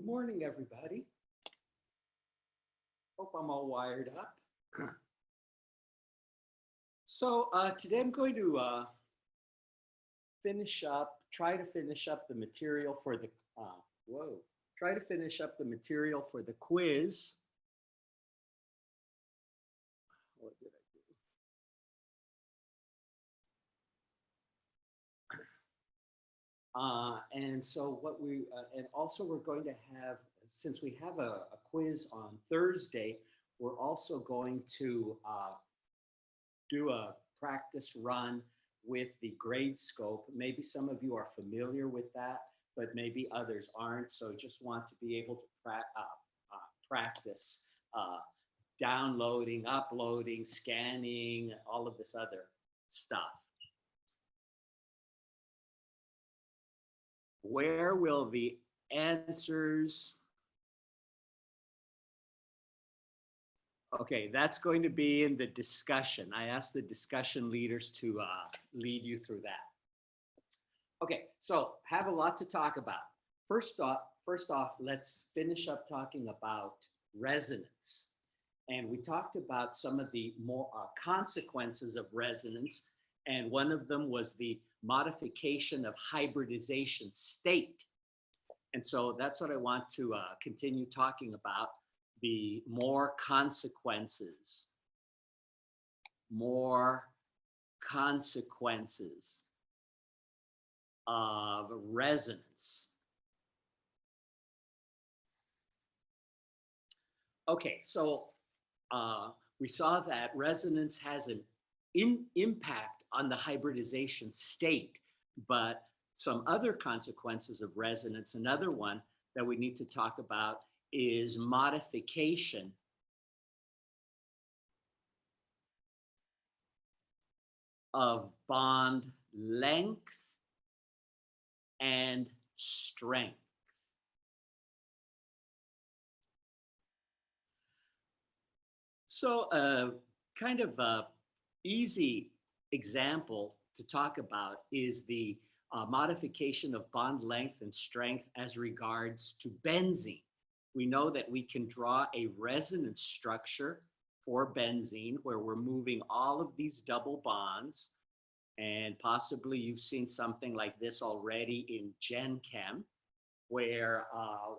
Good morning, everybody. Hope I'm all wired up. Today I'm going to try to finish up the material for the, try to finish up the material for the quiz. What did I do? And also we're going to have, since we have a quiz on Thursday, we're also going to do a practice run with the Gradescope. Maybe some of you are familiar with that, but maybe others aren't. So just want to be able to practice downloading, uploading, scanning, all of this other stuff. Where will the answers? Okay, that's going to be in the discussion. I asked the discussion leaders to lead you through that. Okay, so have a lot to talk about. First off, let's finish up talking about resonance. And we talked about some of the more consequences of resonance, and one of them was the modification of hybridization state. And so that's what I want to continue talking about. The more consequences of resonance. Okay, so we saw that resonance has an impact on the hybridization state, but some other consequences of resonance, another one that we need to talk about is modification of bond length and strength. So kind of a easy example to talk about is the modification of bond length and strength as regards to benzene. We know that we can draw a resonance structure for benzene where we're moving all of these double bonds, and possibly you've seen something like this already in Gen Chem, where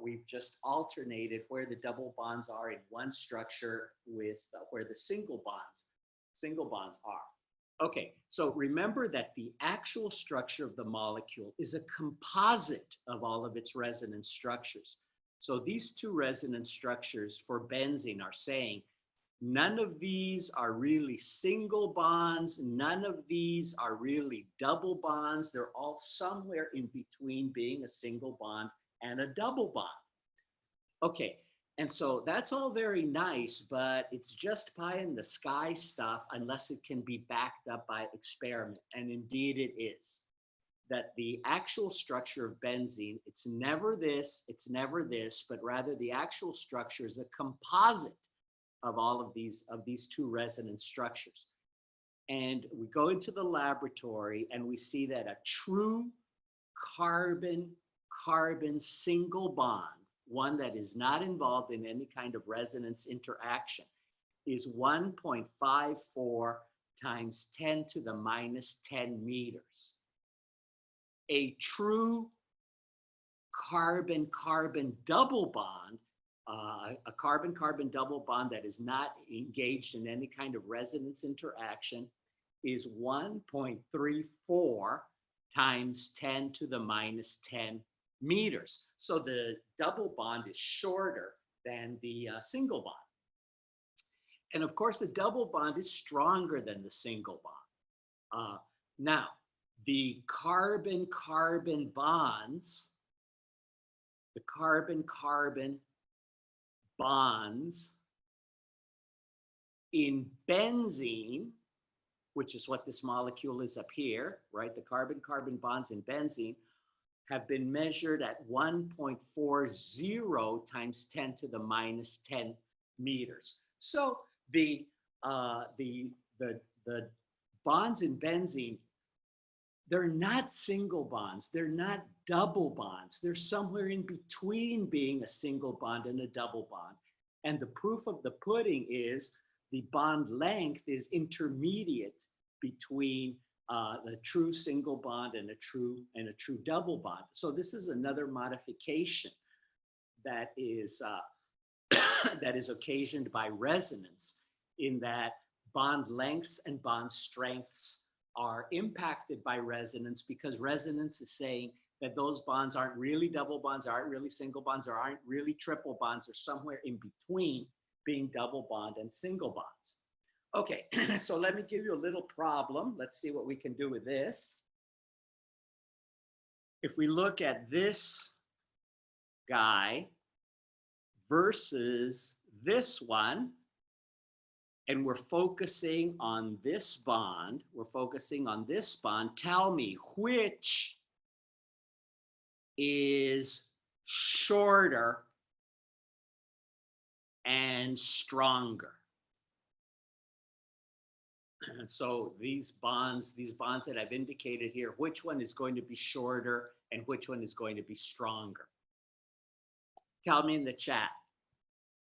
we've just alternated where the double bonds are in one structure with where the single bonds are. Okay, so remember that the actual structure of the molecule is a composite of all of its resonance structures. So these two resonance structures for benzene are saying none of these are really single bonds, none of these are really double bonds. They're all somewhere in between being a single bond and a double bond. Okay, and so that's all very nice, but it's just pie in the sky stuff unless it can be backed up by experiment, and indeed it is. That the actual structure of benzene, it's never this, but rather the actual structure is a composite of all of these two resonance structures. And we go into the laboratory and we see that a true carbon-carbon single bond, one that is not involved in any kind of resonance interaction, is 1.54 times 10 to the minus 10 meters. A true carbon-carbon double bond, a carbon-carbon double bond that is not engaged in any kind of resonance interaction, is 1.34 times 10 to the minus 10 meters. So the double bond is shorter than the single bond. And of course, the double bond is stronger than the single bond. Now, the carbon-carbon bonds, the carbon-carbon bonds in benzene, which is what this molecule is up here, right? The carbon-carbon bonds in benzene have been measured at 1.40 times 10 to the minus 10 meters. So the bonds in benzene they're not single bonds. They're not double bonds. They're somewhere in between being a single bond and a double bond. And the proof of the pudding is the bond length is intermediate between the true single bond and a true double bond. So this is another modification that is that is occasioned by resonance, in that bond lengths and bond strengths are impacted by resonance, because resonance is saying that those bonds aren't really double bonds, aren't really single bonds, or aren't really triple bonds, or somewhere in between being double bond and single bonds. Okay, so let me give you a little problem. Let's see what we can do with this. If we look at this guy versus this one, and we're focusing on this bond, tell me which is shorter and stronger. So these bonds that I've indicated here, which one is going to be shorter and which one is going to be stronger? Tell me in the chat.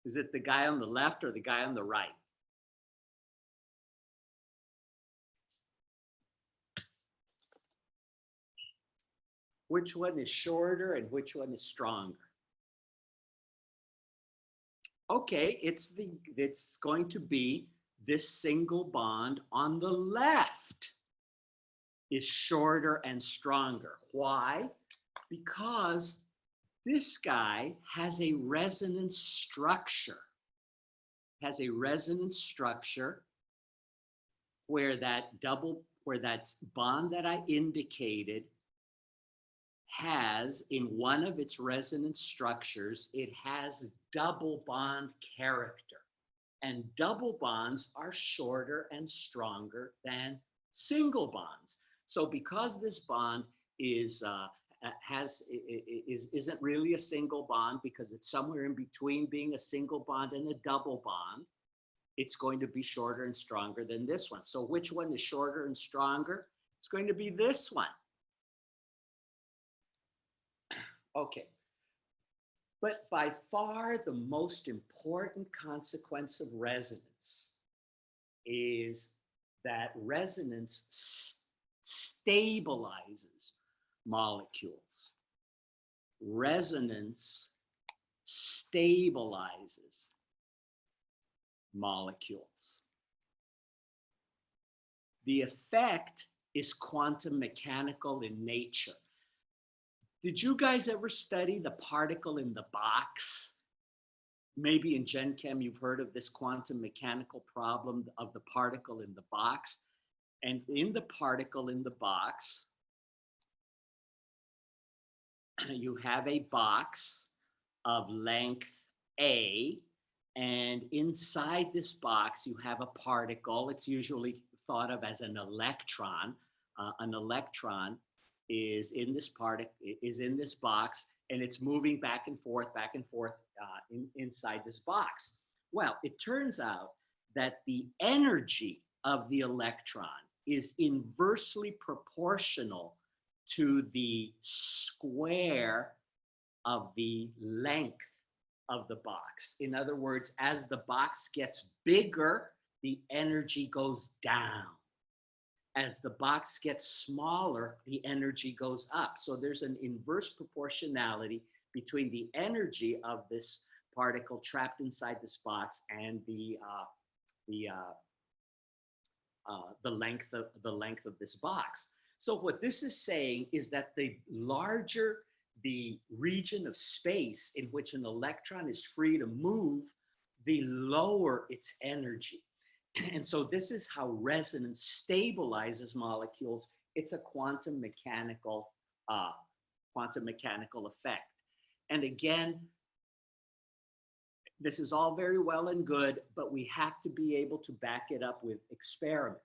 Is it the guy on the left or the guy on the right? Which one is shorter and which one is stronger? Okay, it's going to be this single bond on the left is shorter and stronger. Why? Because this guy has a resonance structure. Where that bond that I indicated has, in one of its resonance structures, it has double bond character. And double bonds are shorter and stronger than single bonds. So because this bond isn't really a single bond, because it's somewhere in between being a single bond and a double bond, it's going to be shorter and stronger than this one. So which one is shorter and stronger? It's going to be this one. Okay. But by far the most important consequence of resonance is that resonance stabilizes molecules. Resonance stabilizes molecules. The effect is quantum mechanical in nature. Did you guys ever study the particle in the box? Maybe in Gen Chem you've heard of this quantum mechanical problem of the particle in the box. And in the particle in the box, you have a box of length A, and inside this box you have a particle. It's usually thought of as an electron. An electron is in this box, and it's moving back and forth inside this box. Well, it turns out that the energy of the electron is inversely proportional to the square of the length of the box. In other words, as the box gets bigger, the energy goes down. As the box gets smaller, the energy goes up. So there's an inverse proportionality between the energy of this particle trapped inside this box and the length of this box. So what this is saying is that the larger the region of space in which an electron is free to move, the lower its energy. And so this is how resonance stabilizes molecules. It's a quantum mechanical effect. And again, this is all very well and good, but we have to be able to back it up with experiment.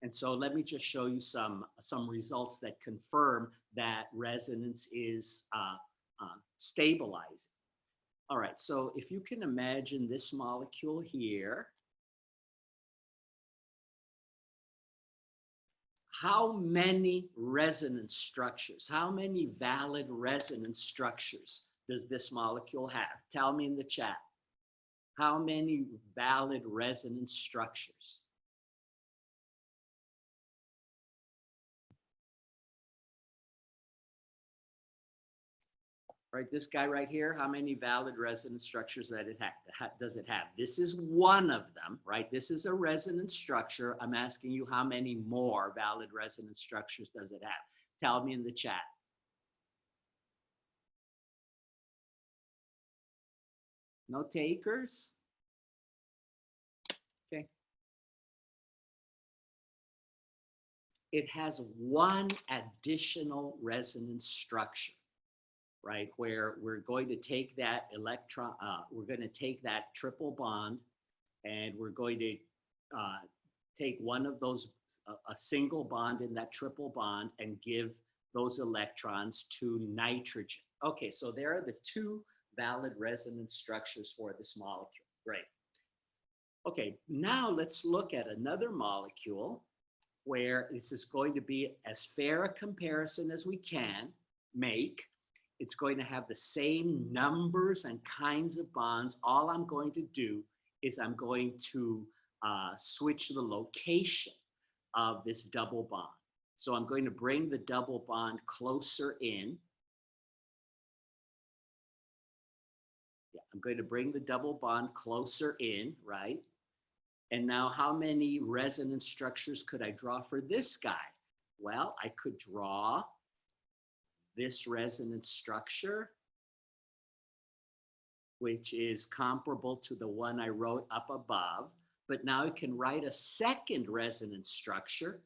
And so let me just show you some results that confirm that resonance is stabilizing. All right, so if you can imagine this molecule here, How many resonance structures, how many valid resonance structures does this molecule have? Tell me in the chat. How many valid resonance structures? Right, this guy right here, how many valid resonance structures does it have? This is one of them, right? This is a resonance structure. I'm asking you how many more valid resonance structures does it have? Tell me in the chat. No takers? Okay. It has one additional resonance structure, right? Where we're going to take that electron, we're going to take that triple bond and we're going to take one of those, a single bond in that triple bond and give those electrons to nitrogen. Okay, so there are the two valid resonance structures for this molecule. Great. Okay, now let's look at another molecule where this is going to be as fair a comparison as we can make. It's going to have the same numbers and kinds of bonds. All I'm going to do is I'm going to switch the location of this double bond. So I'm going to bring the double bond closer in. Yeah, I'm going to bring the double bond closer in, right? And now how many resonance structures could I draw for this guy? Well, I could draw this resonance structure, which is comparable to the one I wrote up above, but now I can write a second resonance structure.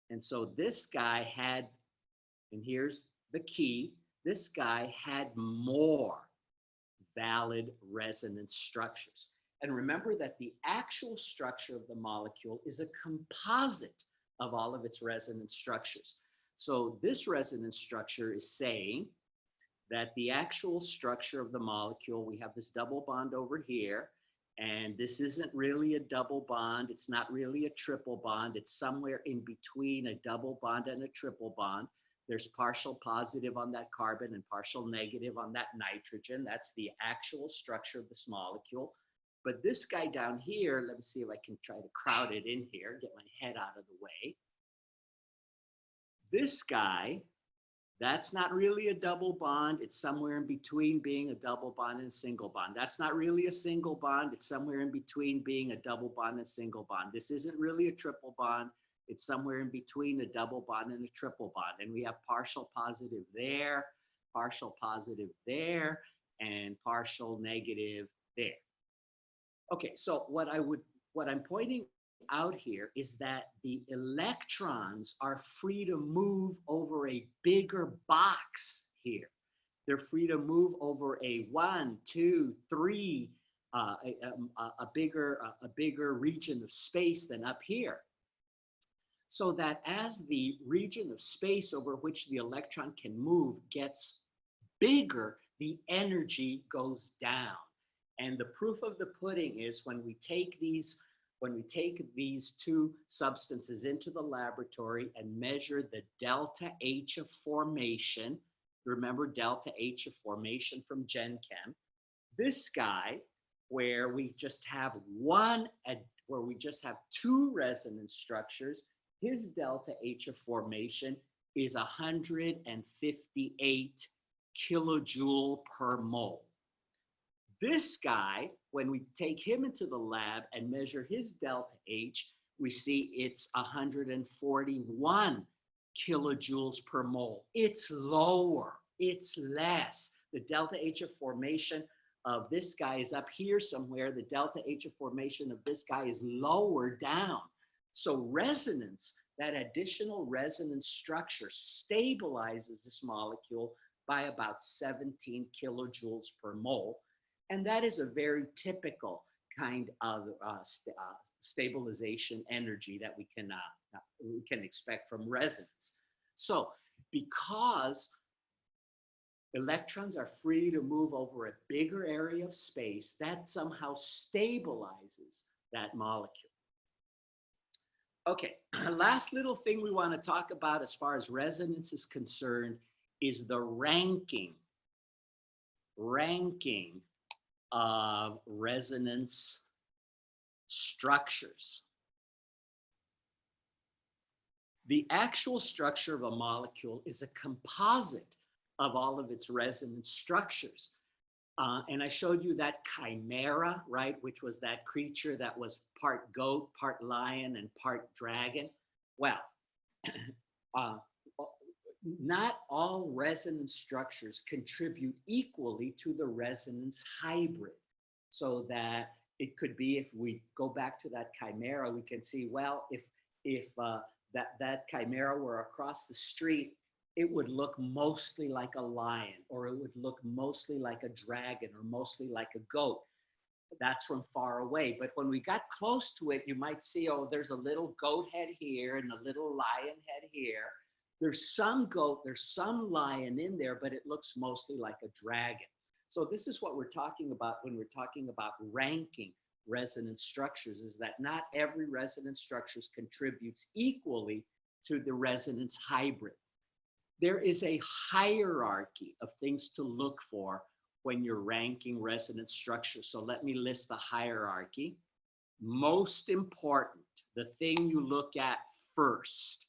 And so this guy had, and here's the key, this guy had more valid resonance structures. And remember that the actual structure of the molecule is a composite of all of its resonance structures. So this resonance structure is saying that the actual structure of the molecule, we have this double bond over here, and this isn't really a double bond. It's not really a triple bond. It's somewhere in between a double bond and a triple bond. There's partial positive on that carbon and partial negative on that nitrogen. That's the actual structure of this molecule. But this guy down here, let me see if I can try to crowd it in here, get my head out of the way. This guy, that's not really a double bond. It's somewhere in between being a double bond and a single bond. That's not really a single bond. It's somewhere in between being a double bond and a single bond. This isn't really a triple bond. It's somewhere in between a double bond and a triple bond. And we have partial positive there, partial positive there, and partial negative there. Okay, so what I'm pointing out here is that the electrons are free to move over a bigger box here. They're free to move over a 1, 2, 3, a bigger region of space than up here. So that as the region of space over which the electron can move gets bigger, the energy goes down. And the proof of the pudding is when we take these two substances into the laboratory and measure the delta H of formation, remember delta H of formation from Gen Chem, this guy where we just have two resonance structures, his delta H of formation is 158 kilojoule per mole. This guy, when we take him into the lab and measure his delta H, we see it's 141 kilojoules per mole. It's lower, it's less. The delta H of formation of this guy is up here somewhere. The delta H of formation of this guy is lower down. So resonance, that additional resonance structure stabilizes this molecule by about 17 kilojoules per mole. And that is a very typical kind of stabilization energy that we can expect from resonance. So because electrons are free to move over a bigger area of space, that somehow stabilizes that molecule. Okay, last little thing we want to talk about as far as resonance is concerned is the ranking of resonance structures. The actual structure of a molecule is a composite of all of its resonance structures. And I showed you that chimera, right, which was that creature that was part goat, part lion, and part dragon. Well, uh, not all resonance structures contribute equally to the resonance hybrid. So that it could be, if we go back to that chimera, we can see, well, if that chimera were across the street, it would look mostly like a lion, or it would look mostly like a dragon, or mostly like a goat. That's from far away. But when we got close to it, you might see, oh, there's a little goat head here and a little lion head here. There's some goat, there's some lion in there, but it looks mostly like a dragon. So this is what we're talking about when we're talking about ranking resonance structures, is that not every resonance structure contributes equally to the resonance hybrid. There is a hierarchy of things to look for when you're ranking resonance structures. So let me list the hierarchy. Most important, the thing you look at first,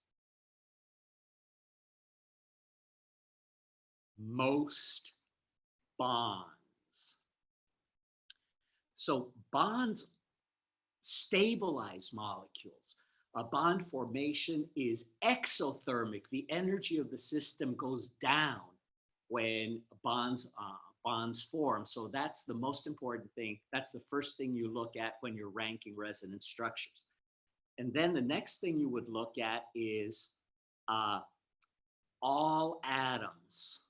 most bonds. So bonds stabilize molecules. A bond formation is exothermic. The energy of the system goes down when bonds form. So that's the most important thing. That's the first thing you look at when you're ranking resonance structures. And then the next thing you would look at is all atoms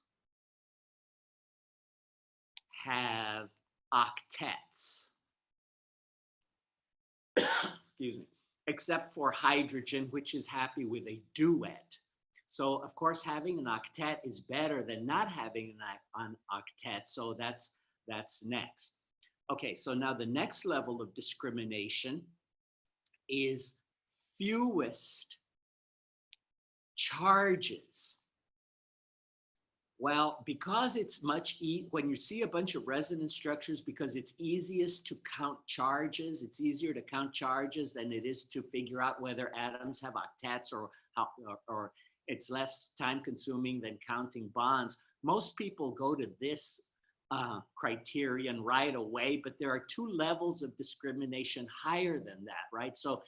have octets. Excuse me. Except for hydrogen, which is happy with a duet. So of course, having an octet is better than not having an octet. So that's next. Okay, so now the next level of discrimination is fewest charges. Well, because it's when you see a bunch of resonance structures, because it's easiest to count charges, it's easier to count charges than it is to figure out whether atoms have octets, or it's less time consuming than counting bonds. Most people go to this criterion right away, but there are two levels of discrimination higher than that, right? So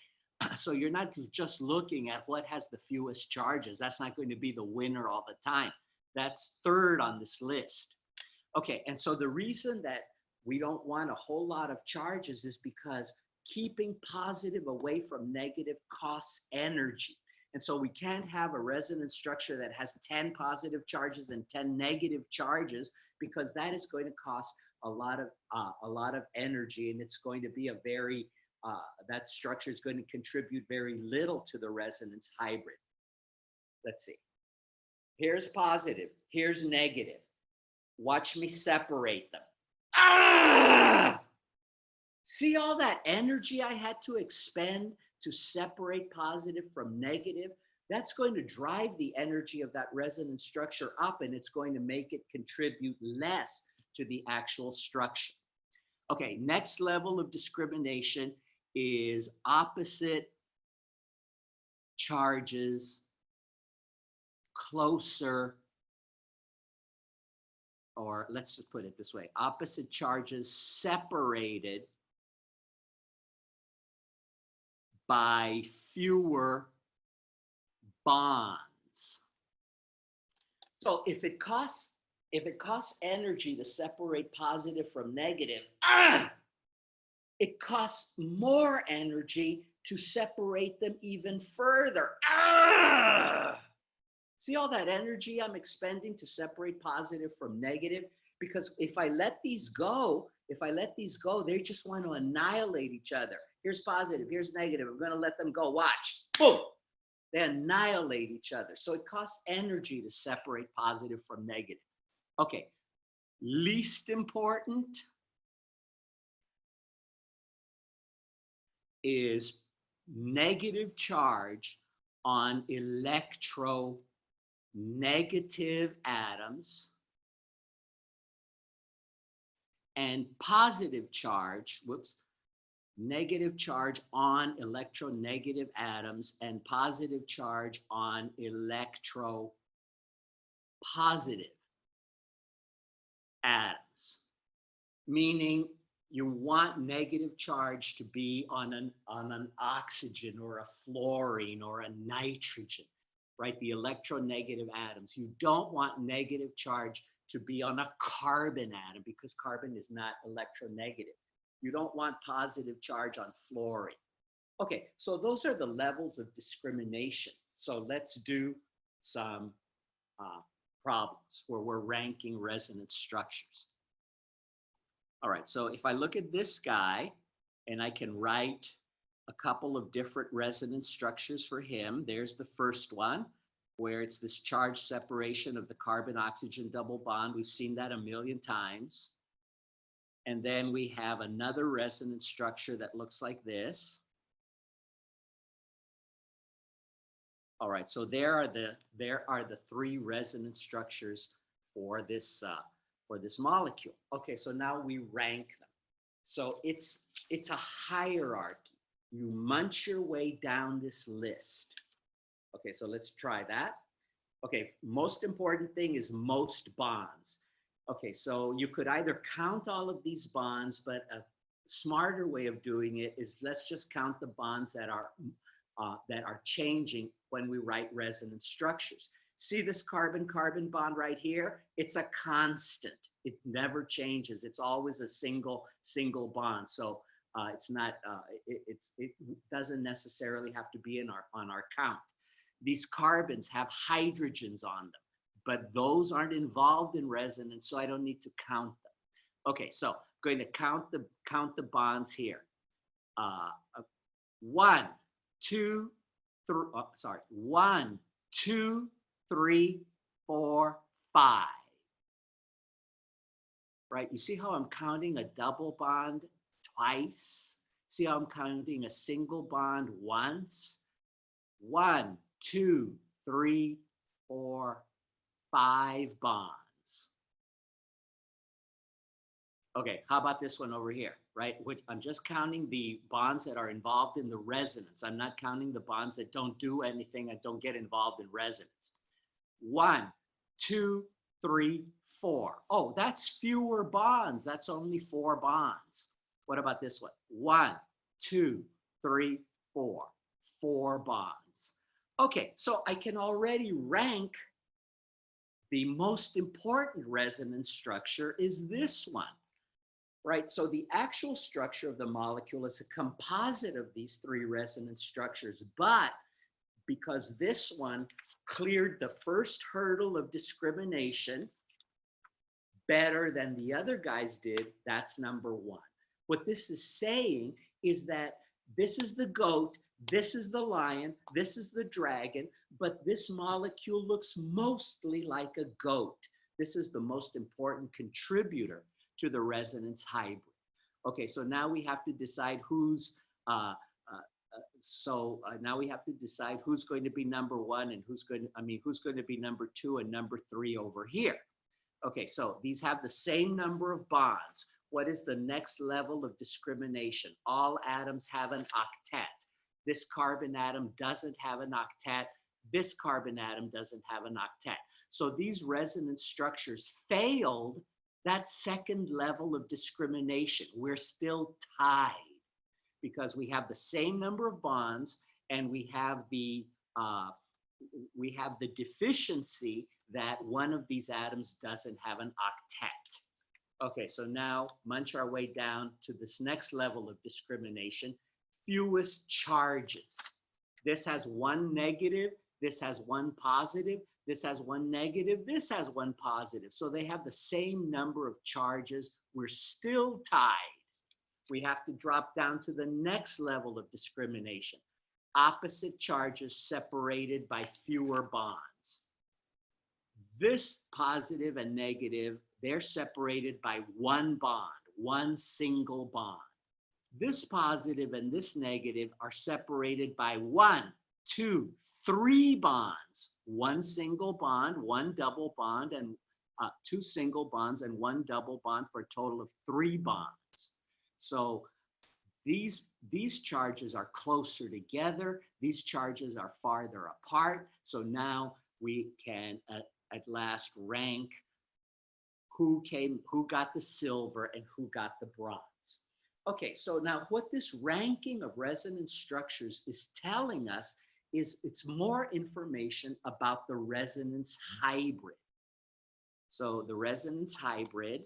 you're not just looking at what has the fewest charges. That's not going to be the winner all the time. That's third on this list. Okay, and so the reason that we don't want a whole lot of charges is because keeping positive away from negative costs energy. And so we can't have a resonance structure that has 10 positive charges and 10 negative charges, because that is going to cost a lot of energy, and it's going to be that structure is going to contribute very little to the resonance hybrid. Let's see. Here's positive, here's negative. Watch me separate them. Ah! See all that energy I had to expend to separate positive from negative? That's going to drive the energy of that resonance structure up, and it's going to make it contribute less to the actual structure. Okay, next level of discrimination is opposite charges closer, or let's just put it this way, opposite charges separated by fewer bonds. So if it costs energy to separate positive from negative, it costs more energy to separate them even further. See all that energy I'm expending to separate positive from negative? Because if I let these go, they just want to annihilate each other. Here's positive, here's negative. I'm going to let them go. Watch. Boom. They annihilate each other. So it costs energy to separate positive from negative. Okay. Least important is negative charge on electronegative atoms and positive charge, negative charge on electronegative atoms and positive charge on electropositive atoms, meaning you want negative charge to be on an oxygen or a fluorine or a nitrogen, right? The electronegative atoms. You don't want negative charge to be on a carbon atom because carbon is not electronegative. You don't want positive charge on fluorine. Okay, so those are the levels of discrimination. So let's do some problems where we're ranking resonance structures. All right, so if I look at this guy and I can write a couple of different resonance structures for him. There's the first one where it's this charge separation of the carbon-oxygen double bond. We've seen that a million times. And then we have another resonance structure that looks like this. All right, so there are the three resonance structures for this molecule. Okay, so now we rank them. So it's a hierarchy. You munch your way down this list. Okay, so let's try that. Okay, most important thing is most bonds. Okay, so you could either count all of these bonds, but a smarter way of doing it is let's just count the bonds that are changing when we write resonance structures. See this carbon-carbon bond right here? It's a constant. It never changes. It's always a single bond. So it's not. It doesn't necessarily have to be on our count. These carbons have hydrogens on them, but those aren't involved in resonance, so I don't need to count them. Okay, so I'm going to count the bonds here. 1, 2, 3. Sorry, 1, 2, 3, 4, 5. Right? You see how I'm counting a double bond twice? See how I'm counting a single bond once? 1, 2, 3, 4, 5 bonds. Okay, how about this one over here, right? Which I'm just counting the bonds that are involved in the resonance. I'm not counting the bonds that don't do anything and don't get involved in resonance. 1, 2, 3, 4. Oh, that's fewer bonds. That's only 4 bonds. What about this one? 1, 2, 3, 4. 4 bonds. Okay, so I can already rank the most important resonance structure is this one, right? So the actual structure of the molecule is a composite of these 3 resonance structures, but because this one cleared the first hurdle of discrimination better than the other guys did, that's number 1. What this is saying is that this is the goat, this is the lion, this is the dragon, but this molecule looks mostly like a goat. This is the most important contributor to the resonance hybrid. Okay, so now we have to decide who's now we have to decide who's going to be number 1 and who's going to be number 2 and number 3 over here. Okay, so these have the same number of bonds. What is the next level of discrimination? All atoms have an octet. This carbon atom doesn't have an octet. This carbon atom doesn't have an octet. So these resonance structures failed that second level of discrimination. We're still tied because we have the same number of bonds and we have the deficiency that one of these atoms doesn't have an octet. Okay, so now munch our way down to this next level of discrimination, fewest charges. This has 1 negative, this has 1 positive, this has 1 negative, this has 1 positive. So they have the same number of charges. We're still tied. We have to drop down to the next level of discrimination. Opposite charges separated by fewer bonds. This positive and negative, they're separated by 1 bond, 1 single bond. This positive and this negative are separated by 1, 2, 3 bonds. One single bond, one double bond, and two single bonds and one double bond for a total of 3 bonds. So these charges are closer together. These charges are farther apart. So now we can at last rank who got the silver and who got the bronze. Okay, so now what this ranking of resonance structures is telling us is it's more information about the resonance hybrid. So the resonance hybrid,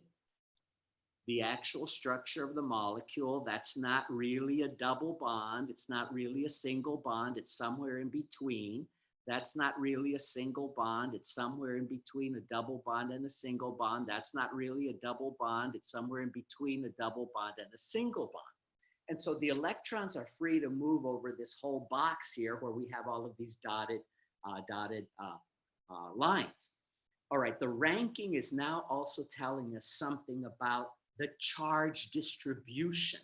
the actual structure of the molecule, that's not really a double bond. It's not really a single bond. It's somewhere in between. That's not really a single bond. It's somewhere in between a double bond and a single bond. That's not really a double bond. It's somewhere in between a double bond and a single bond. And so the electrons are free to move over this whole box here where we have all of these dotted lines. All right, the ranking is now also telling us something about the charge distribution,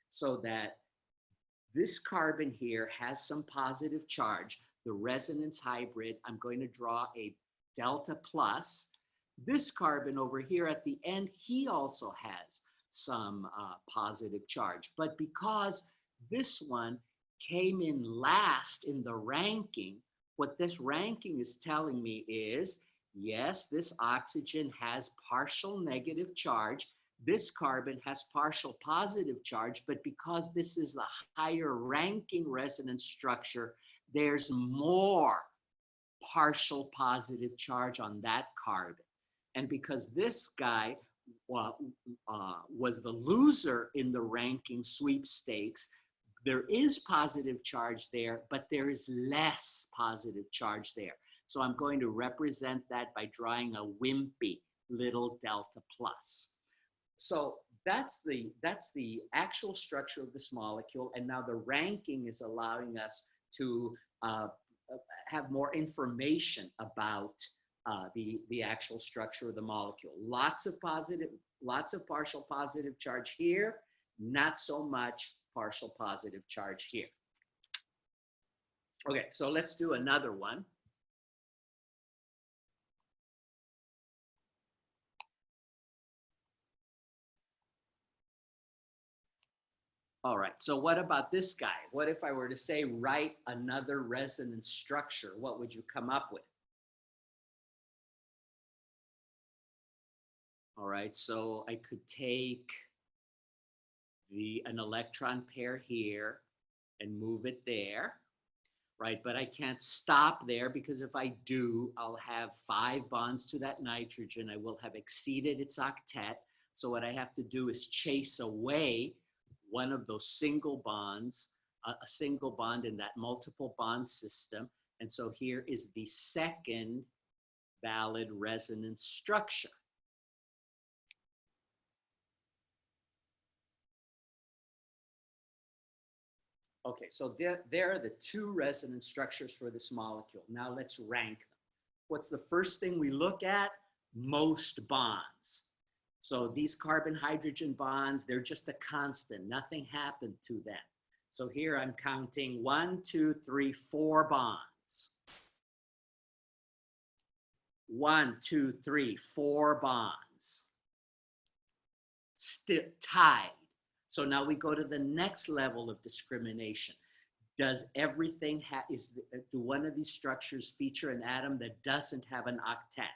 so that this carbon here has some positive charge. The resonance hybrid, I'm going to draw a delta plus. This carbon over here at the end, he also has some positive charge. But because this one came in last in the ranking, what this ranking is telling me is, yes, this oxygen has partial negative charge. This carbon has partial positive charge, but because this is the higher ranking resonance structure, there's more partial positive charge on that carbon. And because this guy was the loser in the ranking sweepstakes, there is positive charge there, but there is less positive charge there. So I'm going to represent that by drawing a wimpy little delta plus. So that's the actual structure of this molecule. And now the ranking is allowing us to have more information about the actual structure of the molecule. Lots of partial positive charge here, not so much partial positive charge here. Okay, so let's do another one. All right, so what about this guy? What if I were to say, write another resonance structure? What would you come up with? All right, so I could take an electron pair here and move it there, right? But I can't stop there, because if I do, I'll have 5 bonds to that nitrogen. I will have exceeded its octet. So what I have to do is chase away one of those single bonds, a single bond in that multiple bond system. And so here is the second valid resonance structure. Okay, so there are the 2 resonance structures for this molecule. Now let's rank them. What's the first thing we look at? Most bonds. So these carbon-hydrogen bonds, they're just a constant. Nothing happened to them. So here I'm counting 1, 2, 3, 4 bonds. 1, 2, 3, 4 bonds. Still tied. So now we go to the next level of discrimination. Does everything do one of these structures feature an atom that doesn't have an octet?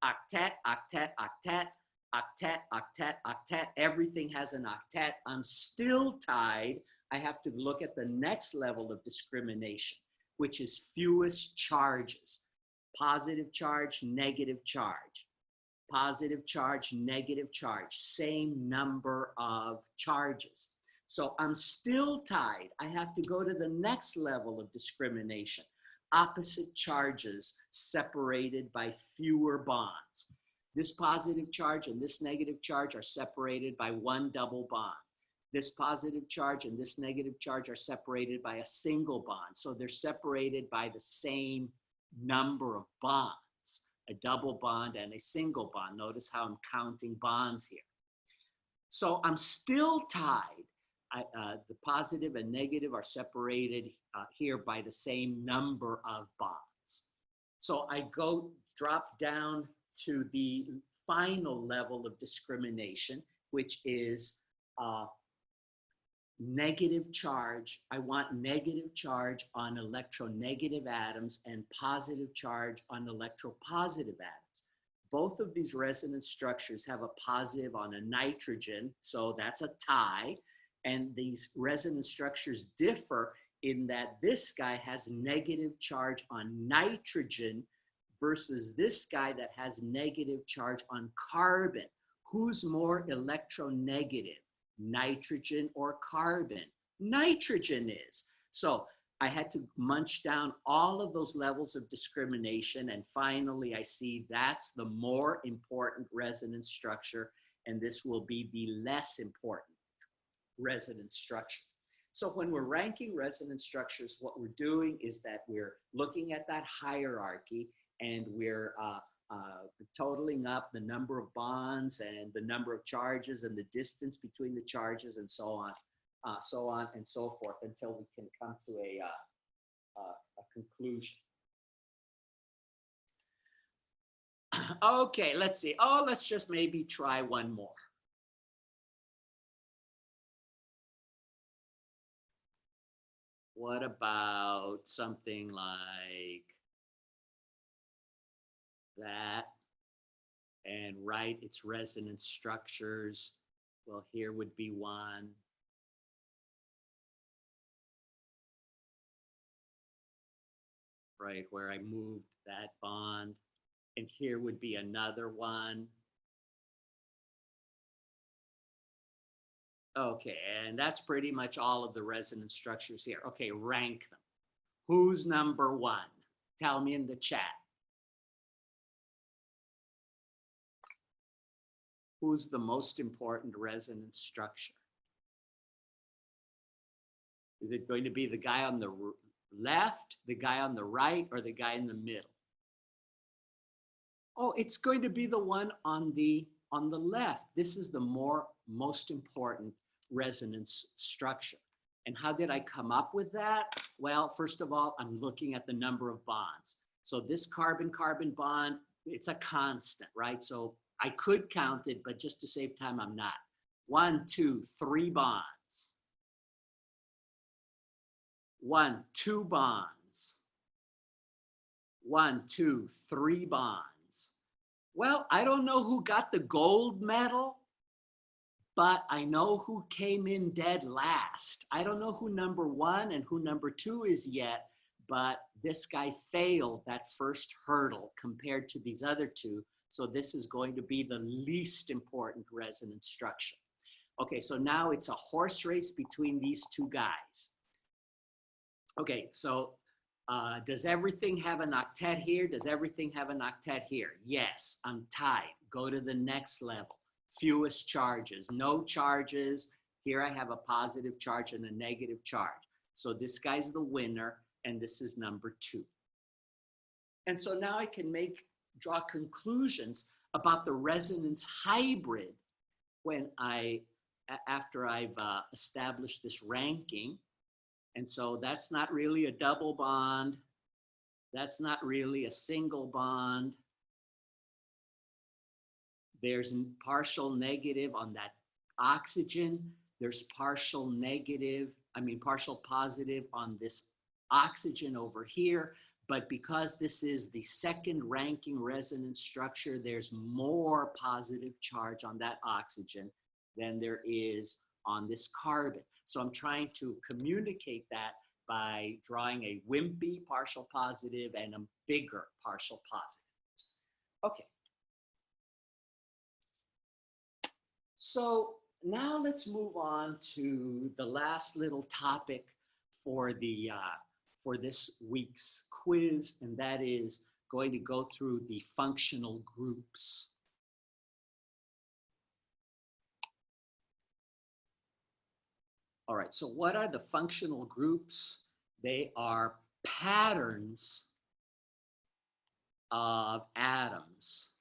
Octet, octet, octet, octet, octet, octet. Everything has an octet. I'm still tied. I have to look at the next level of discrimination, which is fewest charges. Positive charge, negative charge. Positive charge, negative charge, same number of charges. So I'm still tied. I have to go to the next level of discrimination. Opposite charges separated by fewer bonds. This positive charge and this negative charge are separated by 1 double bond. This positive charge and this negative charge are separated by a single bond. So they're separated by the same number of bonds. A double bond and a single bond. Notice how I'm counting bonds here. So I'm still tied, The positive and negative are separated here by the same number of bonds. So I drop down to the final level of discrimination, which is negative charge. I want negative charge on electronegative atoms and positive charge on electropositive atoms. Both of these resonance structures have a positive on a nitrogen, so that's a tie. And these resonance structures differ in that this guy has negative charge on nitrogen versus this guy that has negative charge on carbon. Who's more electronegative, nitrogen or carbon? Nitrogen is. So I had to munch down all of those levels of discrimination, and finally I see that's the more important resonance structure, and this will be the less important resonance structure. So when we're ranking resonance structures, what we're doing is that we're looking at that hierarchy, and we're totaling up the number of bonds and the number of charges and the distance between the charges, and so on and so forth, until we can come to a conclusion. Okay, let's see. Oh, let's just maybe try one more. What about something like that? And write its resonance structures. Well, here would be one. Right, where I moved that bond. And here would be another one. Okay, and that's pretty much all of the resonance structures here. Okay, rank them. Who's number one? Tell me in the chat. Who's the most important resonance structure? Is it going to be the guy on the left, the guy on the right, or the guy in the middle? Oh, it's going to be the one on the left. This is the most important resonance structure. And how did I come up with that? Well, first of all, I'm looking at the number of bonds. So this carbon-carbon bond, it's a constant, right? So I could count it, but just to save time, I'm not. 1, 2, 3 bonds. 1, 2 bonds. 1, 2, 3 bonds. Well, I don't know who got the gold medal, but I know who came in dead last. I don't know who number 1 and who number 2 is yet, but this guy failed that first hurdle compared to these other two. So this is going to be the least important resonance structure. Okay, so now it's a horse race between these two guys. Okay, so does everything have an octet here? Does everything have an octet here? Yes, I'm tied. Go to the next level. Fewest charges, no charges. Here I have a positive charge and a negative charge. So this guy's the winner, and this is number 2. And so now I can draw conclusions about the resonance hybrid after I've established this ranking. And so that's not really a double bond. That's not really a single bond. There's partial negative on that oxygen. There's partial positive on this oxygen over here. But because this is the second ranking resonance structure, there's more positive charge on that oxygen than there is on this carbon. So I'm trying to communicate that by drawing a wimpy partial positive and a bigger partial positive. Okay. So now let's move on to the last little topic for this week's quiz, and that is going to go through the functional groups. All right, so what are the functional groups? They are patterns of atoms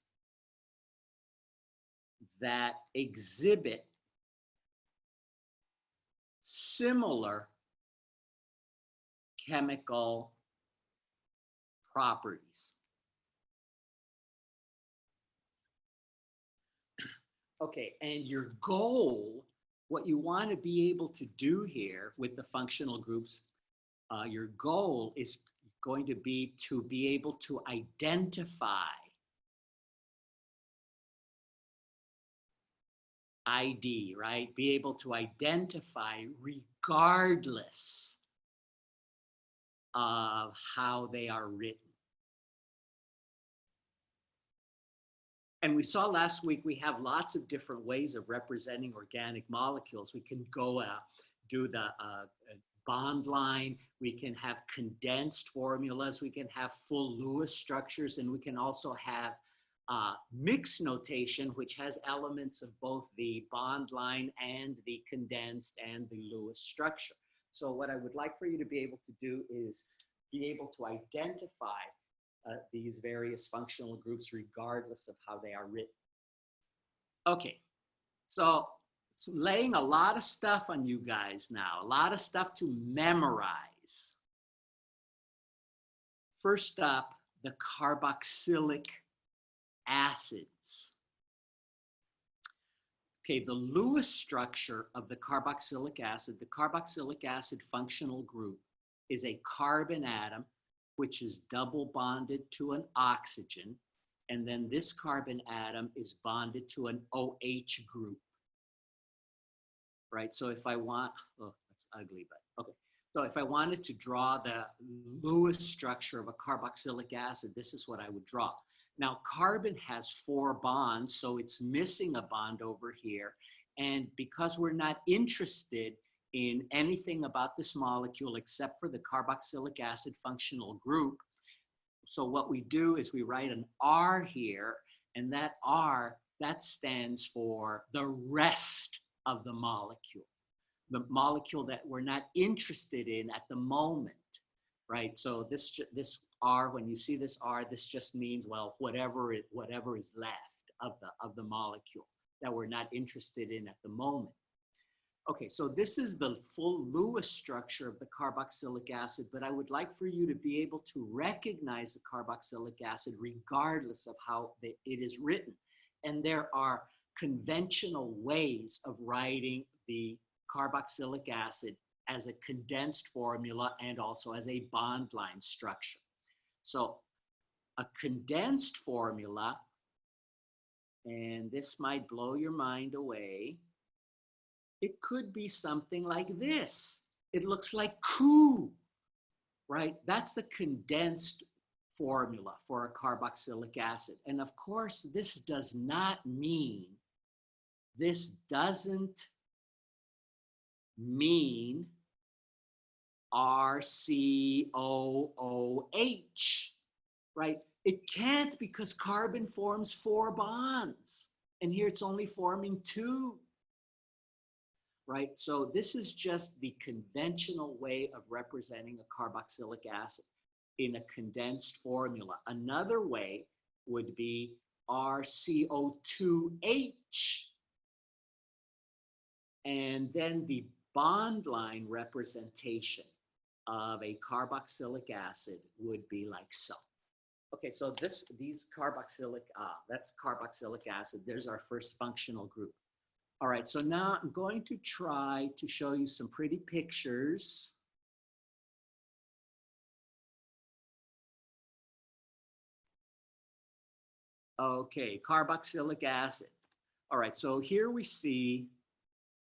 that exhibit similar chemical properties. Okay, and your goal, what you want to be able to do here with the functional groups, your goal is going to be able to identify ID, right? Be able to identify regardless of how they are written. And we saw last week, we have lots of different ways of representing organic molecules. We can go do the bond line. We can have condensed formulas. We can have full Lewis structures, and we can also have mixed notation, which has elements of both the bond line and the condensed and the Lewis structure. So what I would like for you to be able to do is be able to identify these various functional groups regardless of how they are written. Okay, so it's laying a lot of stuff on you guys now, a lot of stuff to memorize. First up, the carboxylic acids. Okay, the Lewis structure of the carboxylic acid functional group is a carbon atom which is double bonded to an oxygen, and then this carbon atom is bonded to an OH group, right? So if I want, oh, that's ugly, but okay. So if I wanted to draw the Lewis structure of a carboxylic acid, this is what I would draw. Now, carbon has 4 bonds, so it's missing a bond over here. And because we're not interested in anything about this molecule except for the carboxylic acid functional group, so what we do is we write an R here, and that R, that stands for the rest of the molecule that we're not interested in at the moment, right? So this R, when you see this R, this just means, well, whatever is left of the molecule that we're not interested in at the moment. Okay, so this is the full Lewis structure of the carboxylic acid, but I would like for you to be able to recognize the carboxylic acid regardless of how it is written. And there are conventional ways of writing the carboxylic acid as a condensed formula and also as a bond line structure. So a condensed formula, and this might blow your mind away, it could be something like this. It looks like Ku, right? That's the condensed formula for a carboxylic acid. And of course, this doesn't mean RCOOH, right? It can't, because carbon forms 4 bonds. And here it's only forming 2. Right? So this is just the conventional way of representing a carboxylic acid in a condensed formula. Another way would be RCO2H. And then the bond line representation of a carboxylic acid would be like so. Okay, so that's carboxylic acid. There's our first functional group. All right, so now I'm going to try to show you some pretty pictures. Okay, carboxylic acid. All right, so here we see,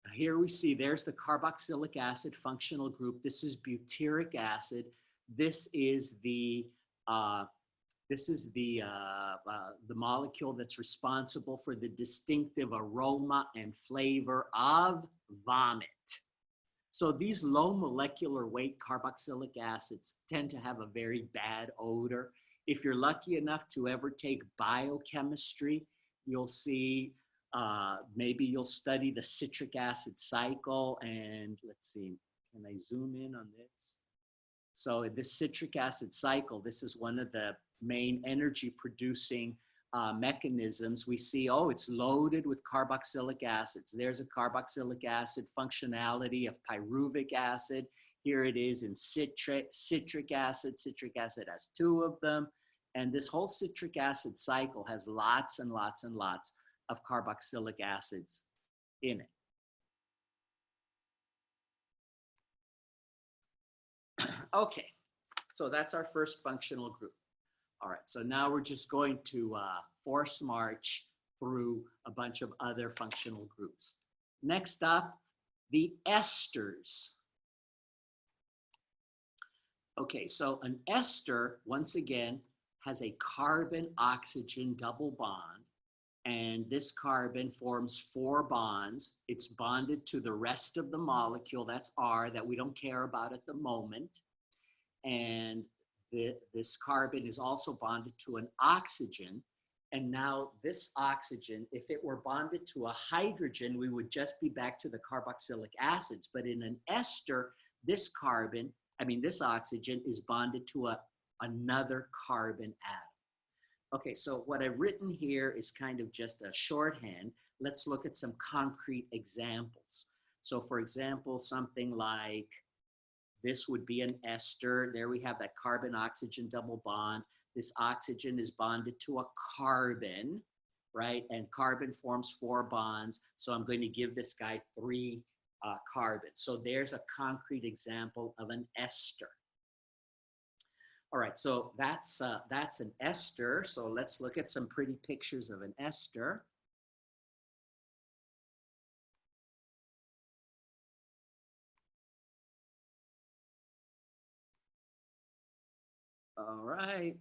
there's the carboxylic acid functional group. This is butyric acid. This is the molecule that's responsible for the distinctive aroma and flavor of vomit. So these low molecular weight carboxylic acids tend to have a very bad odor. If you're lucky enough to ever take biochemistry, you'll see, maybe you'll study the citric acid cycle. And let's see, can I zoom in on this? So this citric acid cycle, this is one of the main energy producing mechanisms, we see, oh, it's loaded with carboxylic acids. There's a carboxylic acid functionality of pyruvic acid. Here it is in citric acid. Citric acid has two of them. And this whole citric acid cycle has lots and lots and lots of carboxylic acids in it. Okay, so that's our first functional group. All right, so now we're just going to force march through a bunch of other functional groups. Next up, the esters. Okay, so an ester, once again, has a carbon-oxygen double bond, and this carbon forms 4 bonds. It's bonded to the rest of the molecule, that's R, that we don't care about at the moment, and this carbon is also bonded to an oxygen. And now this oxygen, if it were bonded to a hydrogen, we would just be back to the carboxylic acids. But in an ester, this oxygen is bonded to another carbon atom. Okay, so what I've written here is kind of just a shorthand. Let's look at some concrete examples. So for example, something like this would be an ester. There we have that carbon-oxygen double bond. This oxygen is bonded to a carbon, right? And carbon forms 4 bonds. So I'm going to give this guy 3 carbons. So there's a concrete example of an ester. All right, so that's an ester. So let's look at some pretty pictures of an ester. All right.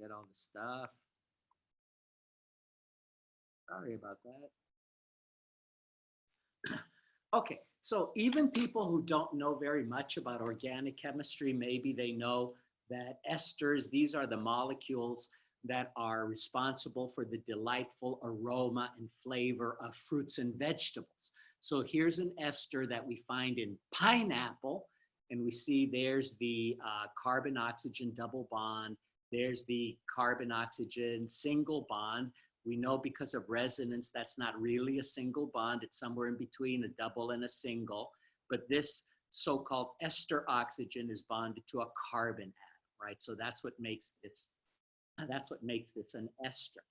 Get all the stuff. Sorry about that. Okay, so even people who don't know very much about organic chemistry, maybe they know that esters, these are the molecules that are responsible for the delightful aroma and flavor of fruits and vegetables. So here's an ester that we find in pineapple, and we see there's the carbon-oxygen double bond. There's the carbon-oxygen single bond. We know because of resonance, that's not really a single bond. It's somewhere in between a double and a single. But this so-called ester oxygen is bonded to a carbon atom, right? So that's what makes this an ester.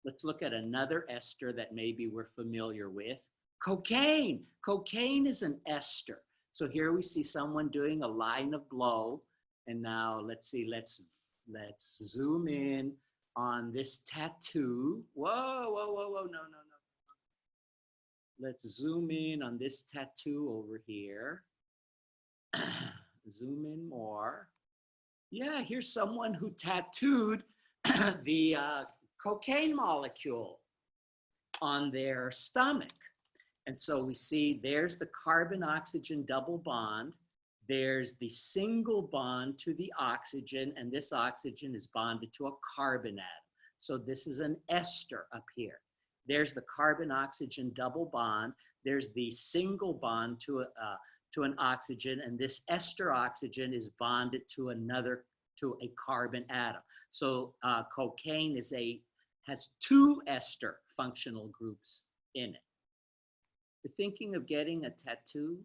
Let's look at another ester that maybe we're familiar with. Cocaine. Cocaine is an ester. So here we see someone doing a line of blow. And now let's see, let's zoom in on this tattoo. Whoa, no. Let's zoom in on this tattoo over here. Zoom in more. Yeah, here's someone who tattooed the cocaine molecule on their stomach. And so we see there's the carbon-oxygen double bond. There's the single bond to the oxygen, and this oxygen is bonded to a carbon atom. So this is an ester up here. There's the carbon-oxygen double bond. There's the single bond to an oxygen, and this ester oxygen is bonded to a carbon atom. So cocaine has 2 ester functional groups in it. You're thinking of getting a tattoo?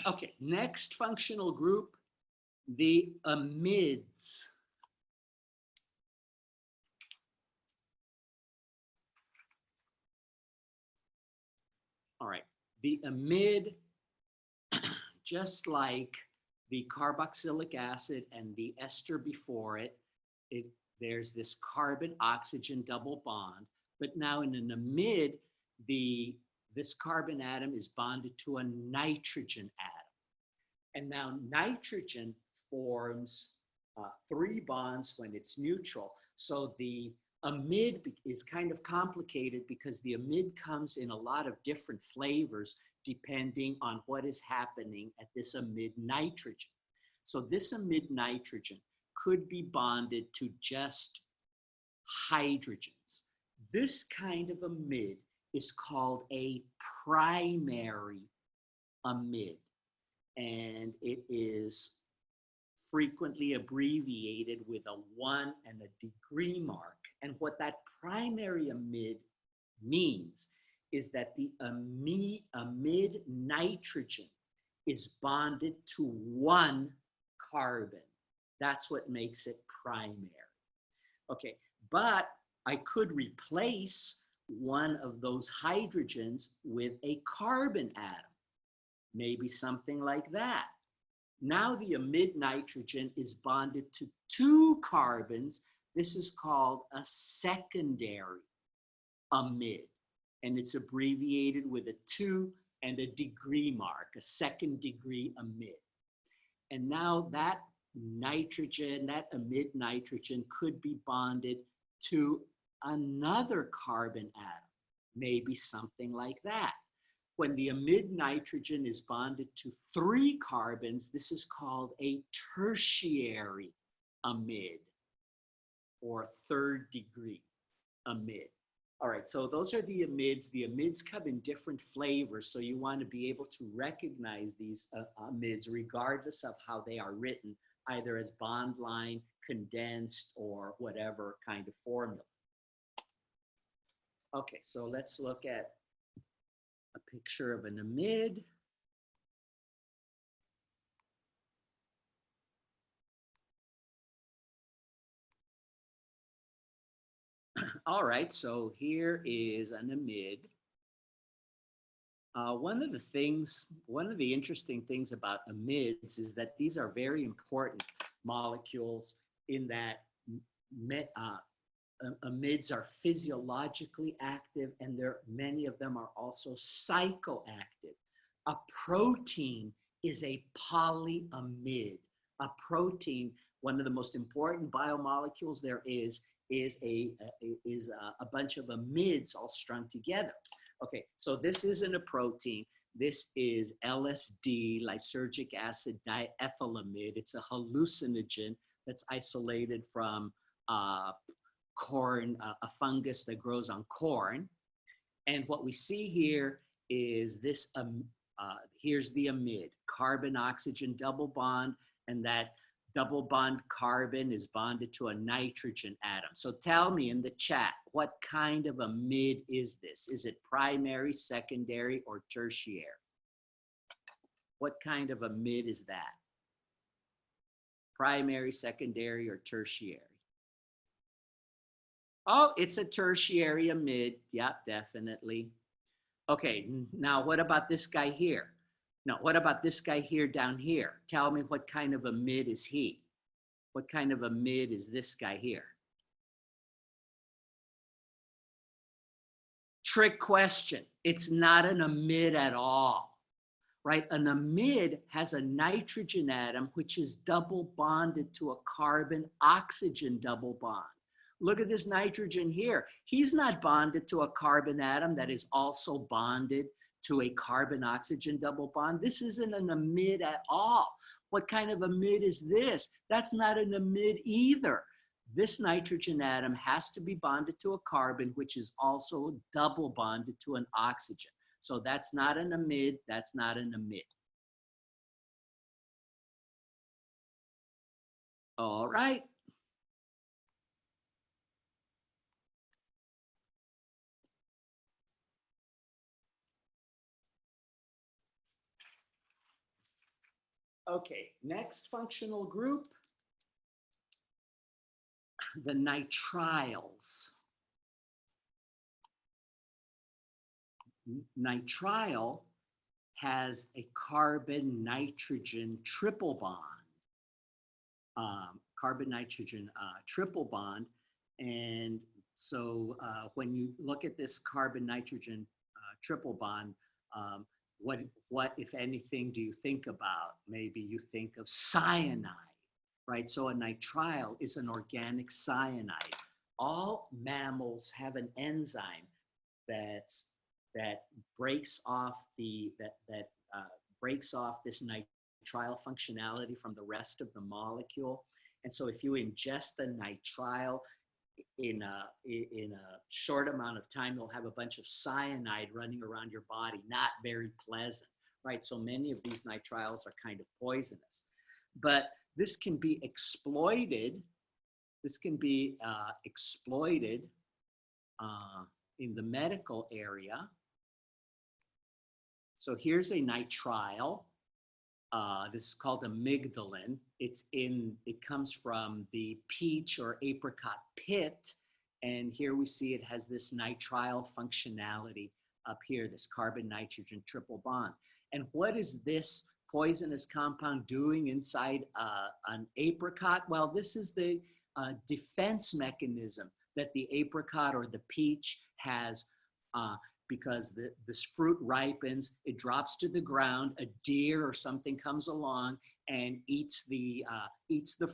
Okay, next functional group, the amides. All right, the amide, just like the carboxylic acid and the ester before it, there's this carbon-oxygen double bond. But now in an amide, this carbon atom is bonded to a nitrogen atom. And now nitrogen forms 3 bonds when it's neutral. So the amide is kind of complicated because the amide comes in a lot of different flavors depending on what is happening at this amide nitrogen. So this amide nitrogen could be bonded to just hydrogens. This kind of amide is called a primary amide, and it is frequently abbreviated with a 1 and a degree mark. And what that primary amide means is that the amide nitrogen is bonded to one carbon. That's what makes it primary. Okay, but I could replace one of those hydrogens with a carbon atom, maybe something like that. Now the amide nitrogen is bonded to two carbons. This is called a secondary amide, and it's abbreviated with a 2 and a degree mark, a second degree amide. And now that nitrogen, that amide nitrogen could be bonded to another carbon atom, maybe something like that. When the amide nitrogen is bonded to 3 carbons, this is called a tertiary amide or third degree amide. All right, so those are the amides. The amides come in different flavors, so you want to be able to recognize these amides regardless of how they are written, either as bond line, condensed, or whatever kind of formula. Okay, so let's look at a picture of an amide. All right, so here is an amide. One of the interesting things about amides is that these are very important molecules in that amides are physiologically active, and many of them are also psychoactive. A protein is a polyamide. A protein, one of the most important biomolecules there is a bunch of amides all strung together. Okay, so this isn't a protein. This is LSD, lysergic acid diethylamide. It's a hallucinogen that's isolated from corn, a fungus that grows on corn. And what we see here is this, here's the amide, carbon-oxygen double bond, and that double bond carbon is bonded to a nitrogen atom. So tell me in the chat, what kind of amide is this? Is it primary, secondary, or tertiary? What kind of amide is that? Primary, secondary, or tertiary? Oh, it's a tertiary amide. Yep, definitely. Okay, now what about this guy here? Now, what about this guy here down here? Tell me, what kind of amide is he? What kind of amide is this guy here? Trick question. It's not an amide at all, right? An amide has a nitrogen atom which is double bonded to a carbon-oxygen double bond. Look at this nitrogen here. He's not bonded to a carbon atom that is also bonded to a carbon-oxygen double bond. This isn't an amide at all. What kind of amide is this? That's not an amide either. This nitrogen atom has to be bonded to a carbon, which is also double bonded to an oxygen. So that's not an amide, that's not an amide. All right. Okay, next functional group, the nitriles. Nitrile has a carbon-nitrogen triple bond. Carbon-nitrogen triple bond. And so when you look at this carbon-nitrogen triple bond, what, if anything, do you think about? Maybe you think of cyanide, right? So a nitrile is an organic cyanide. All mammals have an enzyme that breaks off breaks off this nitrile functionality from the rest of the molecule. And so if you ingest the nitrile in a short amount of time, you'll have a bunch of cyanide running around your body, not very pleasant, right? So many of these nitriles are kind of poisonous. But this can be exploited. This can be exploited in the medical area. So here's a nitrile. This is called amygdalin. It comes from the peach or apricot pit. And here we see it has this nitrile functionality up here, this carbon-nitrogen triple bond. And what is this poisonous compound doing inside an apricot? Well, this is the defense mechanism that the apricot or the peach has, because this fruit ripens, it drops to the ground, a deer or something comes along and eats the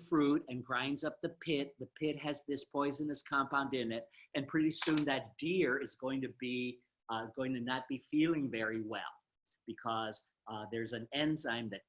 fruit and grinds up the pit. The pit has this poisonous compound in it, and pretty soon that deer is going to not be feeling very well, because there's an enzyme that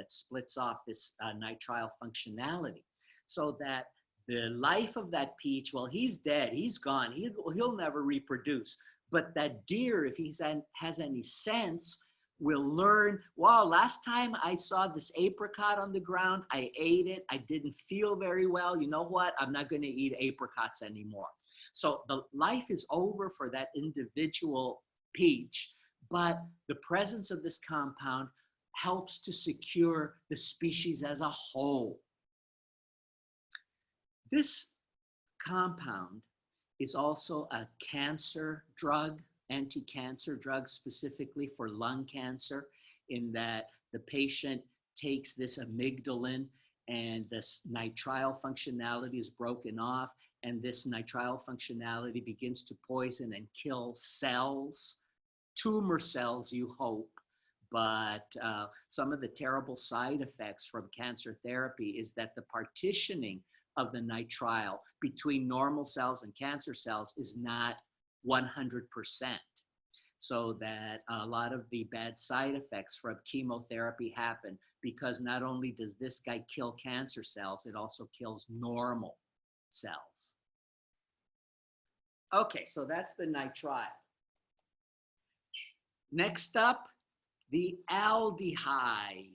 splits off this nitrile functionality, so that the life of that peach, well, he's dead, he's gone, he'll never reproduce. But that deer, if he has any sense, will learn, wow, last time I saw this apricot on the ground, I ate it, I didn't feel very well. You know what? I'm not going to eat apricots anymore. So the life is over for that individual peach, but the presence of this compound helps to secure the species as a whole. This compound is also a cancer drug, anti-cancer drug, specifically for lung cancer, in that the patient takes this amygdalin and this nitrile functionality is broken off, and this nitrile functionality begins to poison and kill cells, tumor cells, you hope. But some of the terrible side effects from cancer therapy is that the partitioning of the nitrile between normal cells and cancer cells is not 100%. So that a lot of the bad side effects from chemotherapy happen, because not only does this guy kill cancer cells, it also kills normal cells. Okay, so that's the nitrile. Next up, the aldehyde.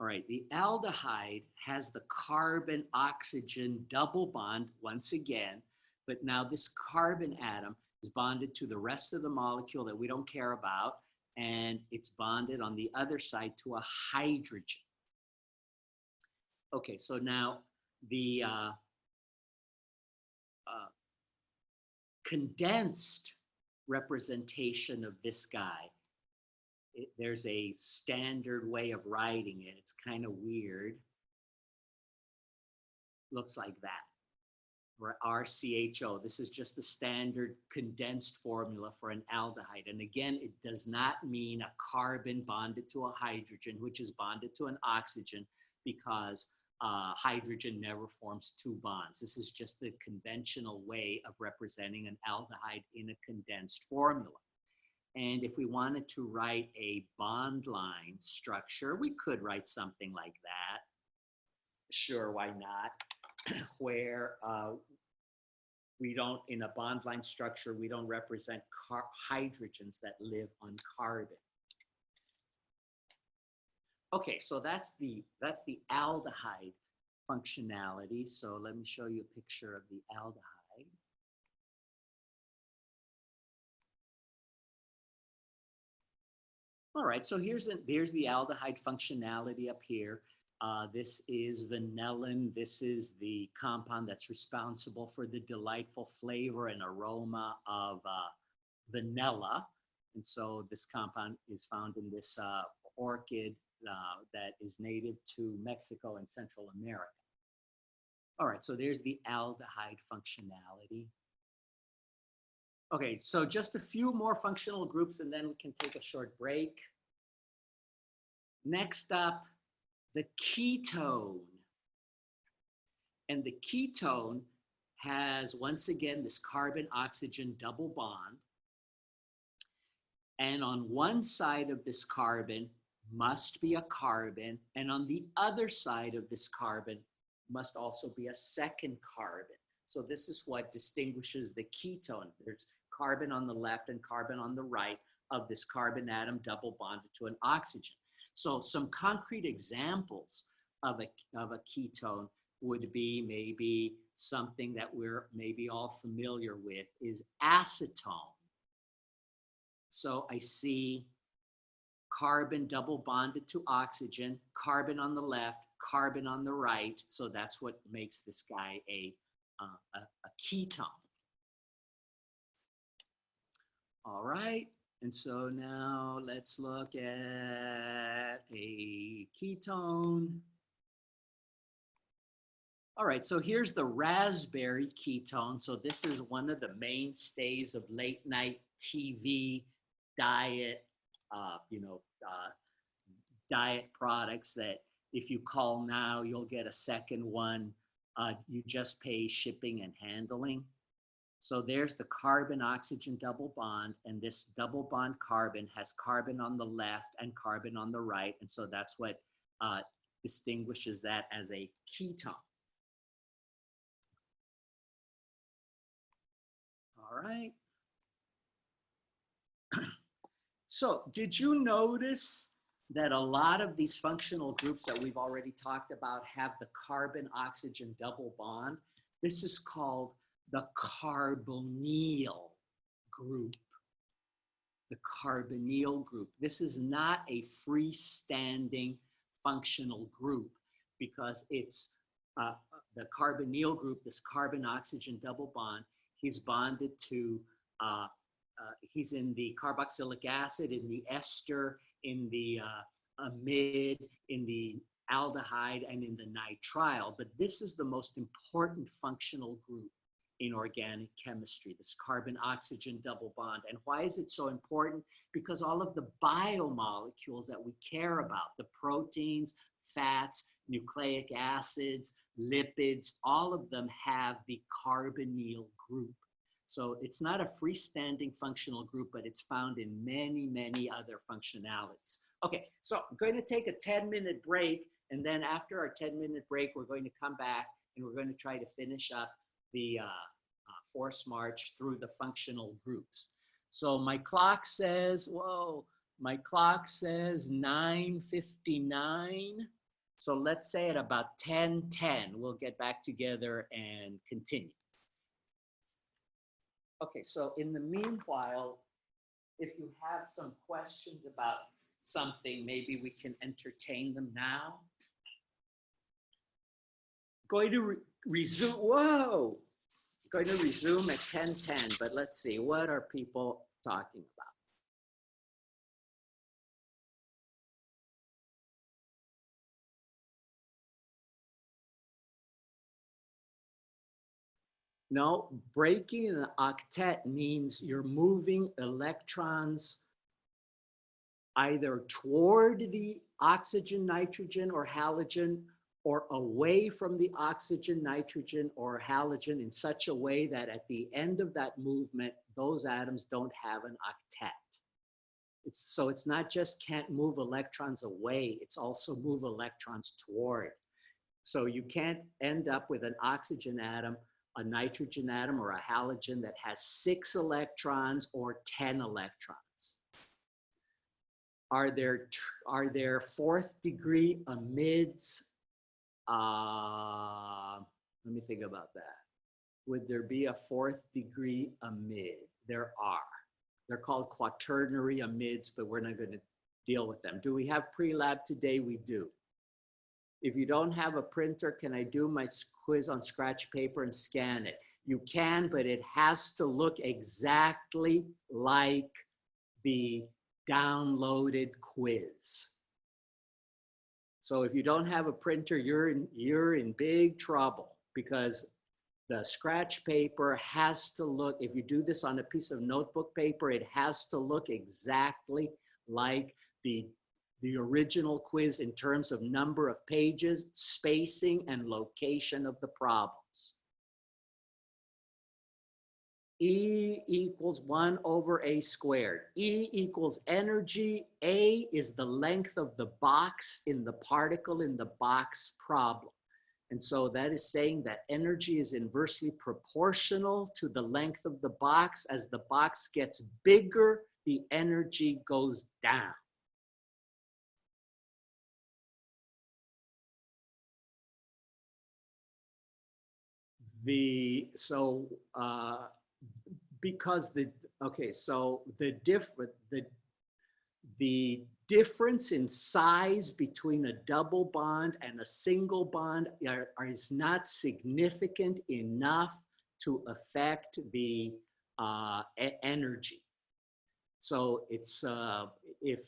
All right, the aldehyde has the carbon-oxygen double bond once again, but now this carbon atom is bonded to the rest of the molecule that we don't care about, and it's bonded on the other side to a hydrogen. Okay, so now the condensed representation of this guy, there's a standard way of writing it. It's kind of weird. Looks like that, or RCHO. This is just the standard condensed formula for an aldehyde. And again, it does not mean a carbon bonded to a hydrogen, which is bonded to an oxygen, because hydrogen never forms two bonds. This is just the conventional way of representing an aldehyde in a condensed formula. And if we wanted to write a bond line structure, we could write something like that. Sure, why not? Where we don't, in a bond line structure, we don't represent hydrogens that live on carbon. Okay, so that's the aldehyde functionality. So let me show you a picture of the aldehyde. All right, so here's the aldehyde functionality up here. This is vanillin. This is the compound that's responsible for the delightful flavor and aroma of vanilla. And so this compound is found in this orchid that is native to Mexico and Central America. All right, so there's the aldehyde functionality. Okay, so just a few more functional groups and then we can take a short break. Next up, the ketone. And the ketone has, once again, this carbon-oxygen double bond. And on one side of this carbon must be a carbon, and on the other side of this carbon must also be a second carbon. So this is what distinguishes the ketone. There's carbon on the left and carbon on the right of this carbon atom double bonded to an oxygen. So some concrete examples of a ketone would be maybe something that we're maybe all familiar with is acetone. So I see carbon double bonded to oxygen, carbon on the left, carbon on the right. So that's what makes this guy a ketone. All right. And so now let's look at a ketone. All right, so here's the raspberry ketone. So this is one of the mainstays of late night TV diet, diet products that if you call now, you'll get a second one. You just pay shipping and handling. So there's the carbon-oxygen double bond, and this double bond carbon has carbon on the left and carbon on the right, and so that's what distinguishes that as a ketone. All right. So did you notice that a lot of these functional groups that we've already talked about have the carbon-oxygen double bond? This is called the carbonyl group. The carbonyl group. This is not a freestanding functional group because it's the carbonyl group, this carbon-oxygen double bond. He's bonded to, he's in the carboxylic acid, in the ester, in the amide, in the aldehyde, and in the nitrile. But this is the most important functional group in organic chemistry, this carbon-oxygen double bond. And why is it so important? Because all of the biomolecules that we care about, the proteins, fats, nucleic acids, lipids, all of them have the carbonyl group. So it's not a freestanding functional group, but it's found in many, many other functionalities. Okay, so I'm going to take a 10-minute break, and then after our 10-minute break, we're going to come back and we're going to try to finish up the force march through the functional groups. So my clock says, whoa, my clock says 9:59. So let's say at about 10:10, we'll get back together and continue. Okay, so in the meanwhile, if you have some questions about something, maybe we can entertain them now. Going to resume, whoa! Going to resume at 10:10, but let's see, what are people talking about? No, breaking an octet means you're moving electrons either toward the oxygen, nitrogen, or halogen, or away from the oxygen, nitrogen, or halogen in such a way that at the end of that movement, those atoms don't have an octet. So it's not just can't move electrons away, it's also move electrons toward. So you can't end up with an oxygen atom, a nitrogen atom, or a halogen that has 6 electrons or 10 electrons. Are there 4th degree amides? Let me think about that. Would there be a 4th degree amide? There are. They're called quaternary amides, but we're not going to deal with them. Do we have pre-lab today? We do. If you don't have a printer, can I do my quiz on scratch paper and scan it? You can, but it has to look exactly like the downloaded quiz. So if you don't have a printer, you're in big trouble because the scratch paper has to look, if you do this on a piece of notebook paper, it has to look exactly like the original quiz in terms of number of pages, spacing, and location of the problems. E equals 1 over a squared. E equals energy. A is the length of the box in the particle in the box problem. And so that is saying that energy is inversely proportional to the length of the box. As the box gets bigger, the energy goes down. Because the difference in size between a double bond and a single bond is not significant enough to affect the energy. So it's if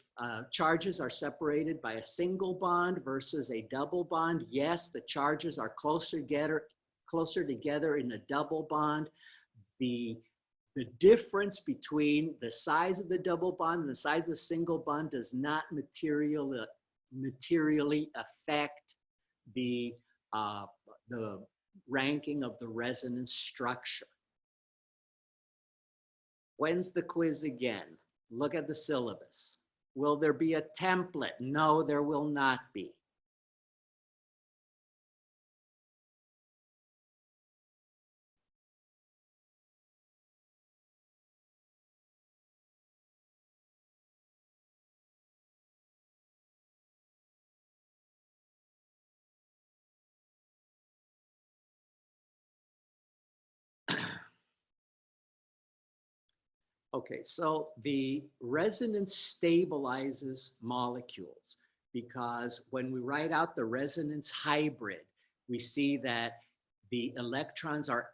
charges are separated by a single bond versus a double bond, yes, the charges are closer together in a double bond. The difference between the size of the double bond and the size of the single bond does not materially affect the ranking of the resonance structure. When's the quiz again? Look at the syllabus. Will there be a template? No, there will not be. Okay, so the resonance stabilizes molecules because when we write out the resonance hybrid, we see that the electrons are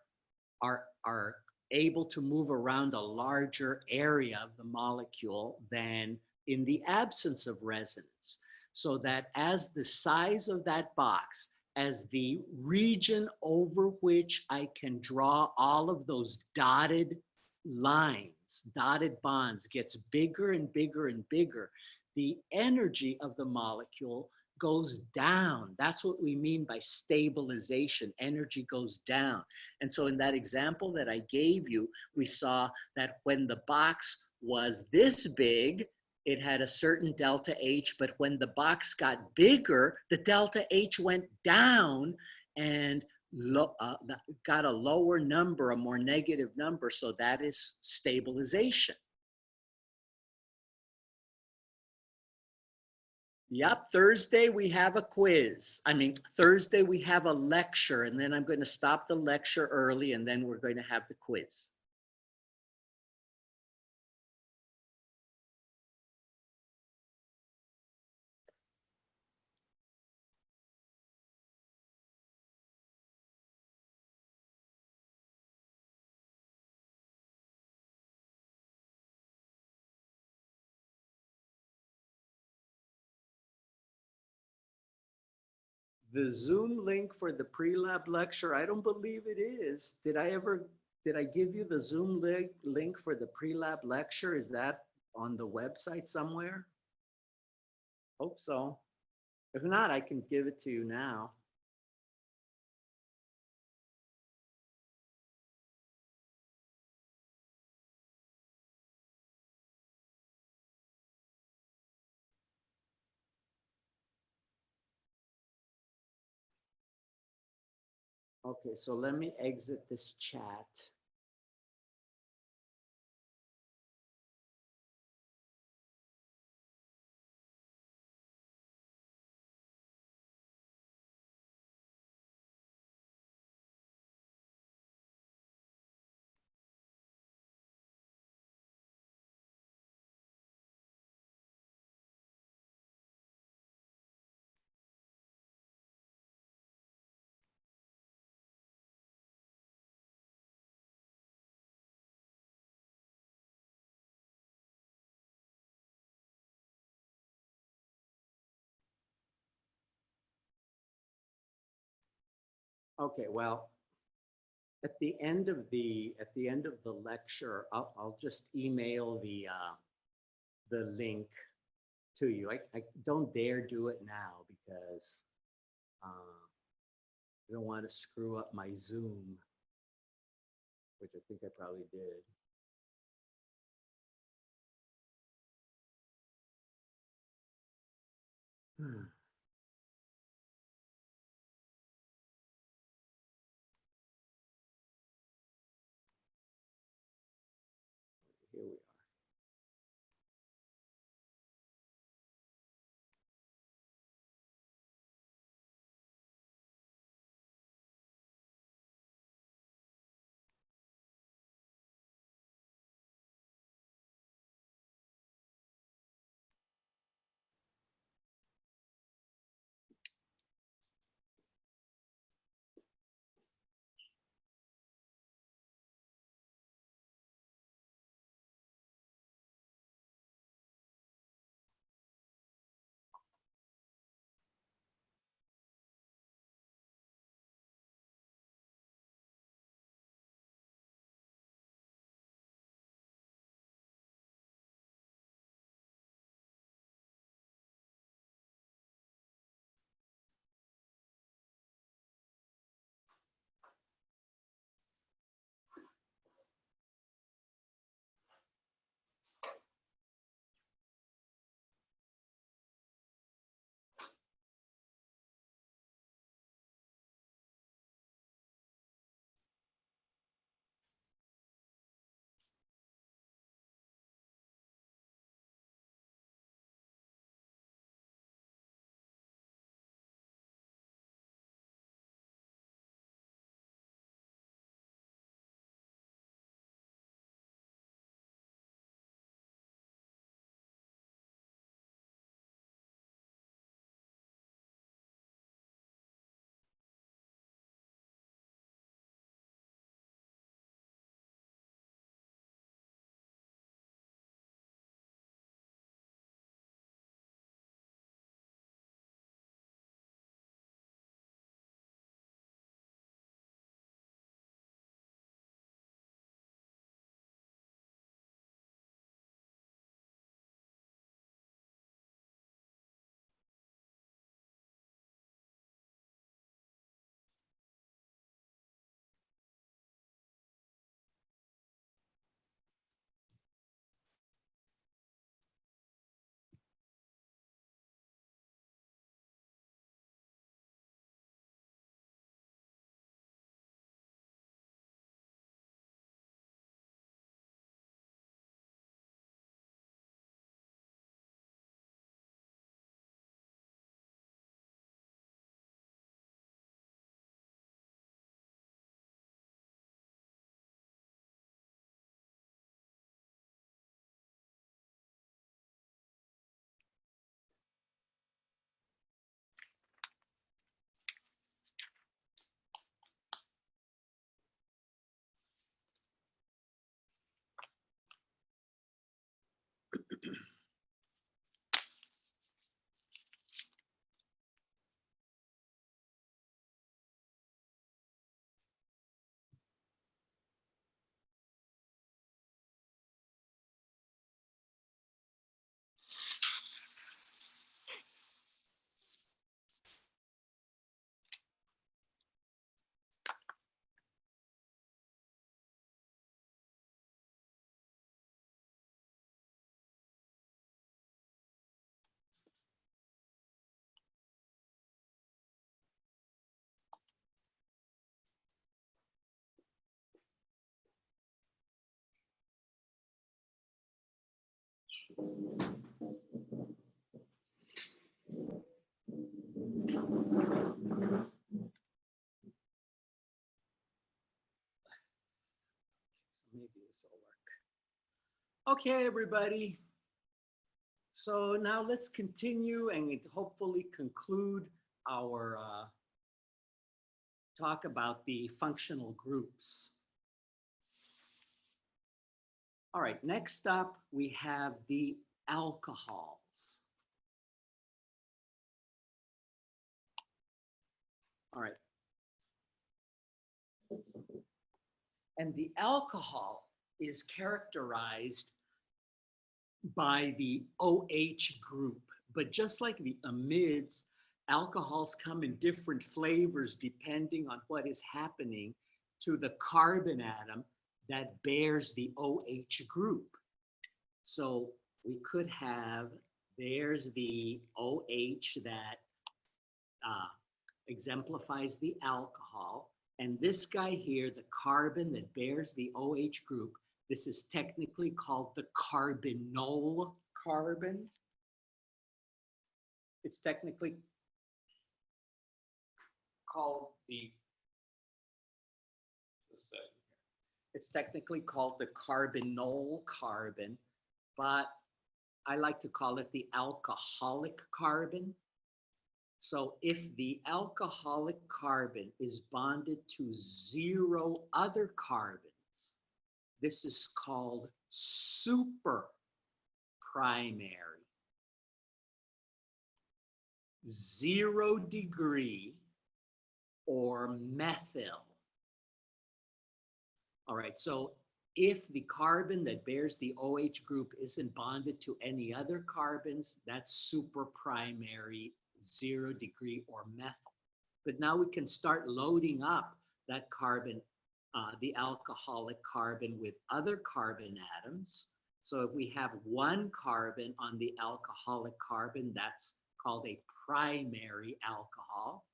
able to move around a larger area of the molecule than in the absence of resonance. So that as the size of that box, as the region over which I can draw all of those dotted lines, dotted bonds gets bigger and bigger and bigger, the energy of the molecule goes down. That's what we mean by stabilization. Energy goes down. And so in that example that I gave you, we saw that when the box was this big, it had a certain delta H, but when the box got bigger, the delta H went down and got a lower number, a more negative number. So that is stabilization. Yep, Thursday we have a quiz. Thursday we have a lecture, and then I'm going to stop the lecture early, and then we're going to have the quiz. The Zoom link for the pre-lab lecture, I don't believe it is. Did I give you the Zoom link for the pre-lab lecture? Is that on the website somewhere? Hope so. If not, I can give it to you now. Okay, so let me exit this chat. Okay, well, at the end of the lecture, I'll just email the link to you. I don't dare do it now because I don't want to screw up my Zoom. which I think I probably did. Here we are. So maybe this will work. Okay, everybody. So now let's continue and hopefully conclude our talk about the functional groups. All right, next up we have the alcohols. All right. And the alcohol is characterized by the OH group. But just like the amides, alcohols come in different flavors depending on what is happening to the carbon atom that bears the OH group. So we could have, there's the OH that exemplifies the alcohol. And this guy here, the carbon that bears the OH group, this is technically called the carbonyl carbon. It's technically called the carbonyl carbon, but I like to call it the alcoholic carbon. So if the alcoholic carbon is bonded to 0 other carbons, this is called super primary. 0 degree or methyl. All right, so if the carbon that bears the OH group isn't bonded to any other carbons, that's super primary, 0 degree or methyl. But now we can start loading up that carbon, the alcoholic carbon, with other carbon atoms. So if we have 1 carbon on the alcoholic carbon, that's called a primary alcohol.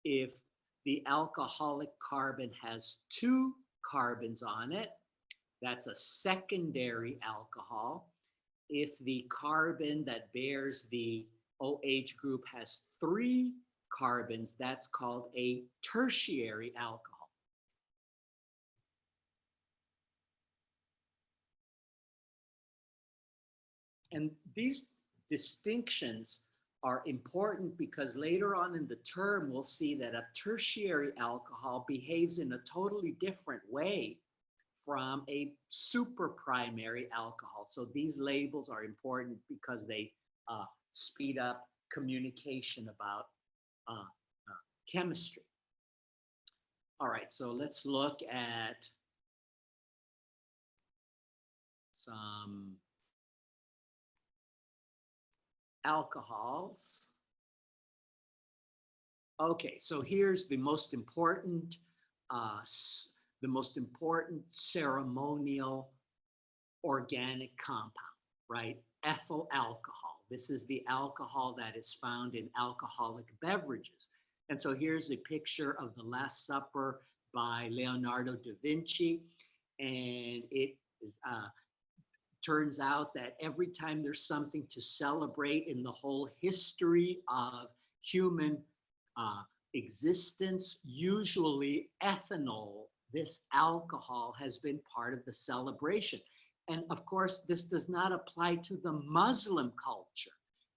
If the alcoholic carbon has 2 carbons on it, that's a secondary alcohol. If the carbon that bears the OH group has 3 carbons, that's called a tertiary alcohol. And these distinctions are important because later on in the term, we'll see that a tertiary alcohol behaves in a totally different way from a super primary alcohol. So these labels are important because they speed up communication about chemistry. All right, so let's look at some alcohols. Okay, so here's the most important ceremonial organic compound, right? Ethyl alcohol. This is the alcohol that is found in alcoholic beverages. And so here's a picture of the Last Supper by Leonardo da Vinci. And it turns out that every time there's something to celebrate in the whole history of human existence, usually ethanol, this alcohol, has been part of the celebration. And of course, this does not apply to the Muslim culture,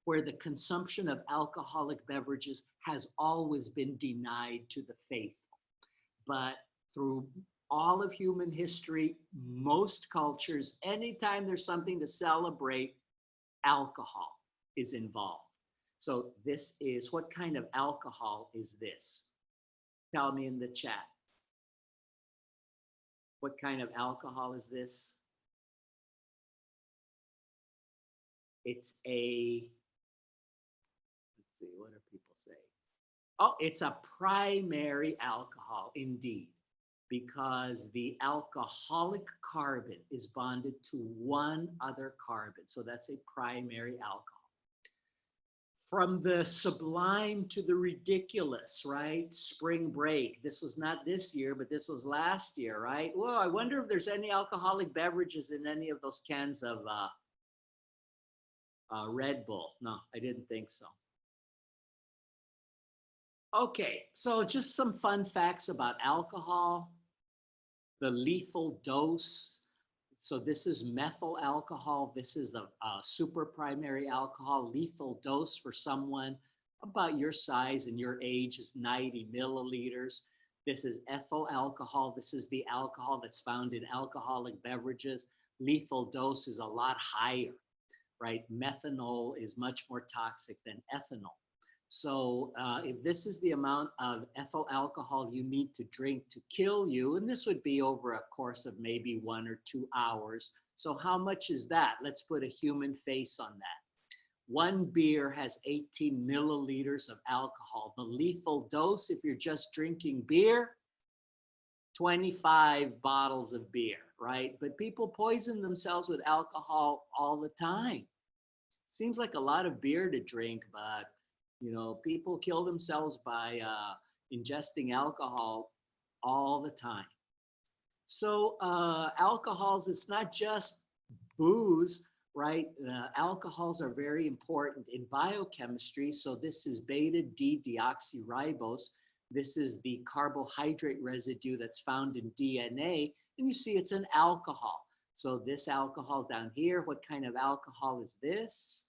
where the consumption of alcoholic beverages has always been denied to the faithful. But through all of human history, most cultures, anytime there's something to celebrate, alcohol is involved. So this is, what kind of alcohol is this? Tell me in the chat. What kind of alcohol is this? It's a, let's see, what do people say? Oh, it's a primary alcohol indeed, because the alcoholic carbon is bonded to 1 other carbon. So that's a primary alcohol. From the sublime to the ridiculous, right? Spring break. This was not this year, but this was last year, right? Well, I wonder if there's any alcoholic beverages in any of those cans of Red Bull. No, I didn't think so. Okay, so just some fun facts about alcohol. The lethal dose. So this is methyl alcohol. This is the super primary alcohol. Lethal dose for someone about your size and your age is 90 milliliters. This is ethyl alcohol. This is the alcohol that's found in alcoholic beverages. Lethal dose is a lot higher, right? Methanol is much more toxic than ethanol. So if this is the amount of ethyl alcohol you need to drink to kill you, and this would be over a course of maybe 1 or 2 hours. So how much is that? Let's put a human face on that. 1 beer has 18 milliliters of alcohol. The lethal dose, if you're just drinking beer, 25 bottles of beer, right? But people poison themselves with alcohol all the time. Seems like a lot of beer to drink, but people kill themselves by ingesting alcohol all the time. So alcohols, it's not just booze, right? Alcohols are very important in biochemistry. So this is beta D deoxyribose. This is the carbohydrate residue that's found in DNA. And you see it's an alcohol. So this alcohol down here, what kind of alcohol is this?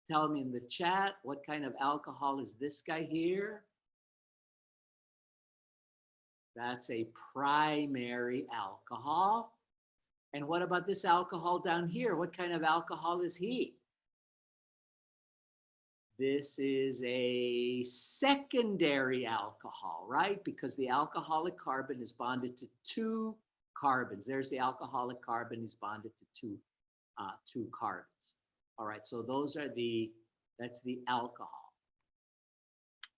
Tell me in the chat, what kind of alcohol is this guy here? That's a primary alcohol. And what about this alcohol down here? What kind of alcohol is he? This is a secondary alcohol, right? Because the alcoholic carbon is bonded to two carbons. There's the alcoholic carbon, is bonded to two carbons. All right, so that's the alcohol.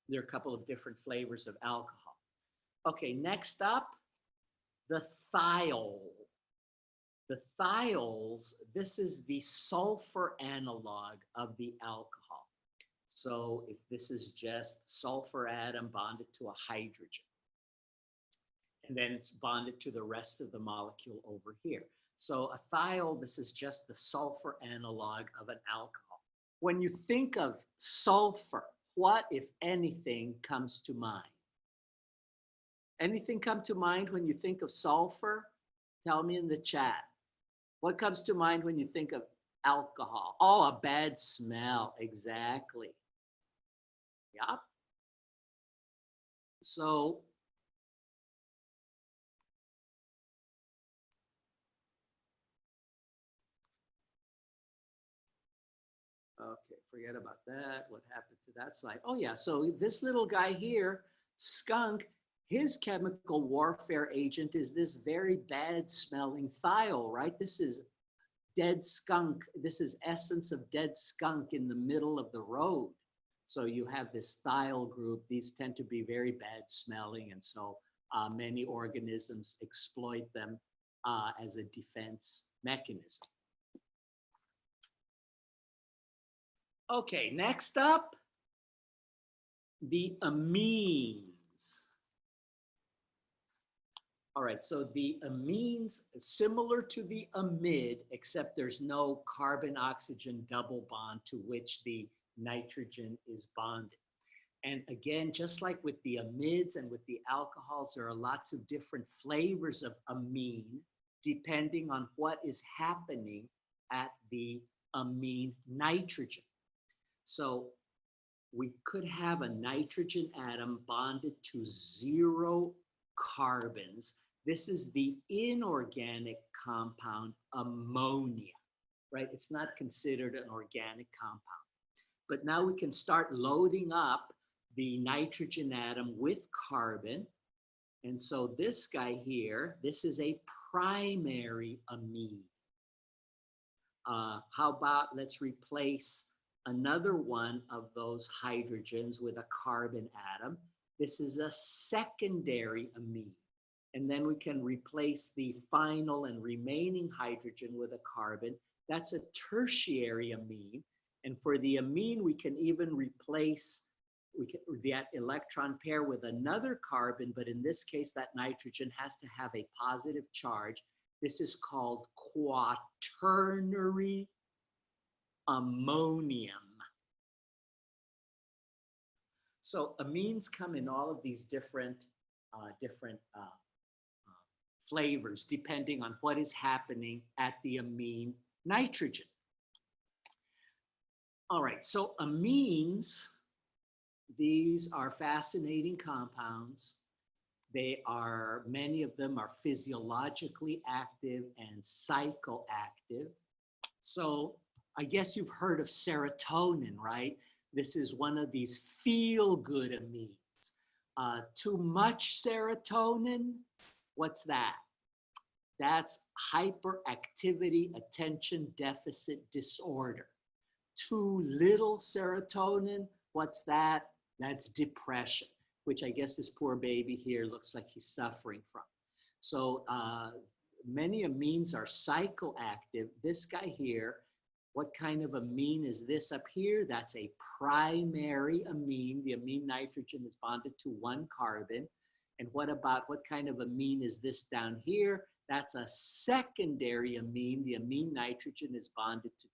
There are a couple of different flavors of alcohol. Okay, next up, the thiol. The thiols, this is the sulfur analog of the alcohol. So if this is just sulfur atom bonded to a hydrogen, and then it's bonded to the rest of the molecule over here. So a thiol, this is just the sulfur analog of an alcohol. When you think of sulfur, what, if anything, comes to mind? Anything come to mind when you think of sulfur? Tell me in the chat. What comes to mind when you think of alcohol? Oh, a bad smell. Exactly. Yep. So okay, forget about that. What happened to that slide? Oh yeah, so this little guy here, skunk, his chemical warfare agent is this very bad smelling thiol, right? This is dead skunk. This is essence of dead skunk in the middle of the road. So you have this thiol group. These tend to be very bad smelling. And so many organisms exploit them as a defense mechanism. Okay, next up, the amines. All right, so the amines, similar to the amide, except there's no carbon-oxygen double bond to which the nitrogen is bonded. And again, just like with the amides and with the alcohols, there are lots of different flavors of amine depending on what is happening at the amine nitrogen. So we could have a nitrogen atom bonded to 0 carbons. This is the inorganic compound ammonia, right? It's not considered an organic compound. But now we can start loading up the nitrogen atom with carbon. And so this guy here, this is a primary amine. How about let's replace another one of those hydrogens with a carbon atom. This is a secondary amine. And then we can replace the final and remaining hydrogen with a carbon. That's a tertiary amine. And for the amine, we can even replace that electron pair with another carbon, but in this case, that nitrogen has to have a positive charge. This is called quaternary ammonium. So amines come in all of these different flavors depending on what is happening at the amine nitrogen. All right, so amines, these are fascinating compounds. Many of them are physiologically active and psychoactive. So I guess you've heard of serotonin, right? This is one of these feel-good amines. Too much serotonin, what's that? That's hyperactivity attention deficit disorder. Too little serotonin, what's that? That's depression. which I guess this poor baby here looks like he's suffering from. So many amines are psychoactive. This guy here, what kind of amine is this up here? That's a primary amine. The amine nitrogen is bonded to one carbon. And what kind of amine is this down here? That's a secondary amine. The amine nitrogen is bonded to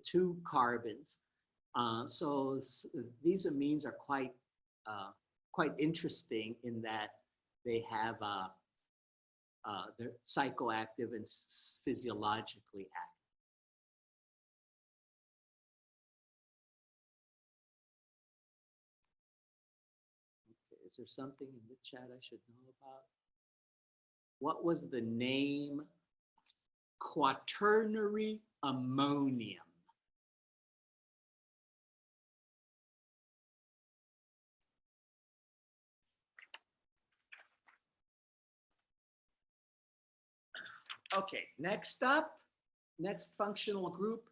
two carbons. So these amines are quite interesting in that they have they're psychoactive and physiologically active. Okay, is there something in the chat I should know about? What was the name? Quaternary ammonium. Okay, next functional group,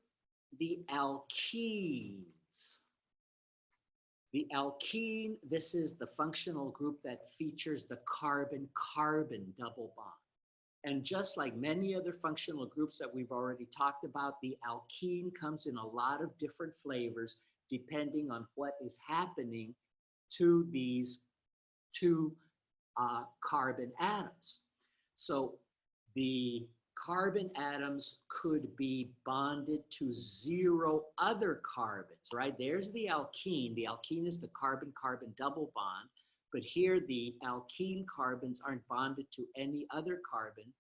the alkenes. The alkene, this is the functional group that features the carbon-carbon double bond. And just like many other functional groups that we've already talked about, the alkene comes in a lot of different flavors depending on what is happening to these two carbon atoms. So the carbon atoms could be bonded to 0 other carbons, right? There's the alkene. The alkene is the carbon-carbon double bond, but here the alkene carbons aren't bonded to any other carbon.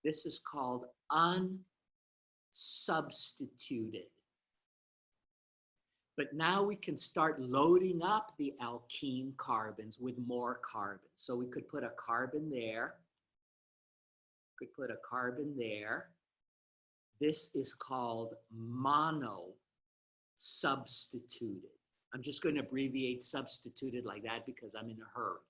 This is called unsubstituted. But now we can start loading up the alkene carbons with more carbons. So we could put a carbon there. Could put a carbon there. This is called mono-substituted. I'm just going to abbreviate substituted like that because I'm in a hurry.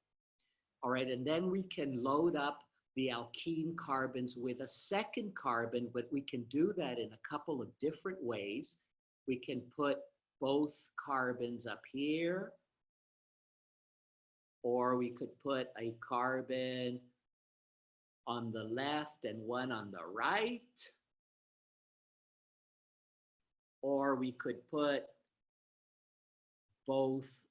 All right, and then we can load up the alkene carbons with a second carbon, but we can do that in a couple of different ways. We can put both carbons up here, or we could put a carbon on the left and one on the right. Or we could put both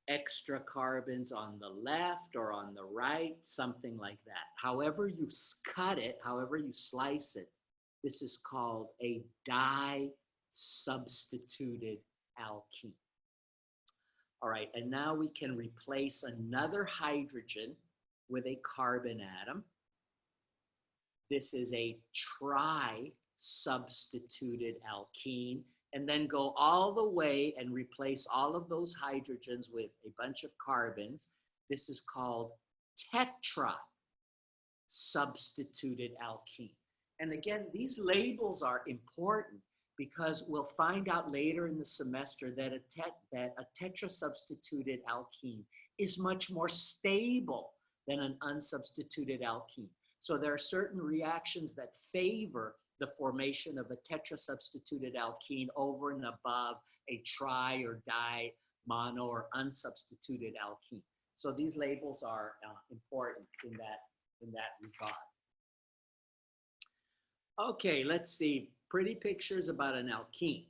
extra carbons on the left or on the right, something like that. However you cut it, however you slice it, this is called a di-substituted alkene. All right, and now we can replace another hydrogen with a carbon atom. This is a tri-substituted alkene, and then go all the way and replace all of those hydrogens with a bunch of carbons. This is called tetra-substituted alkene. And again, these labels are important because we'll find out later in the semester that a tetra-substituted alkene is much more stable than an unsubstituted alkene. So there are certain reactions that favor the formation of a tetra-substituted alkene over and above a tri or di, mono or unsubstituted alkene. So these labels are important in that regard. Okay, let's see. Pretty pictures about an alkene.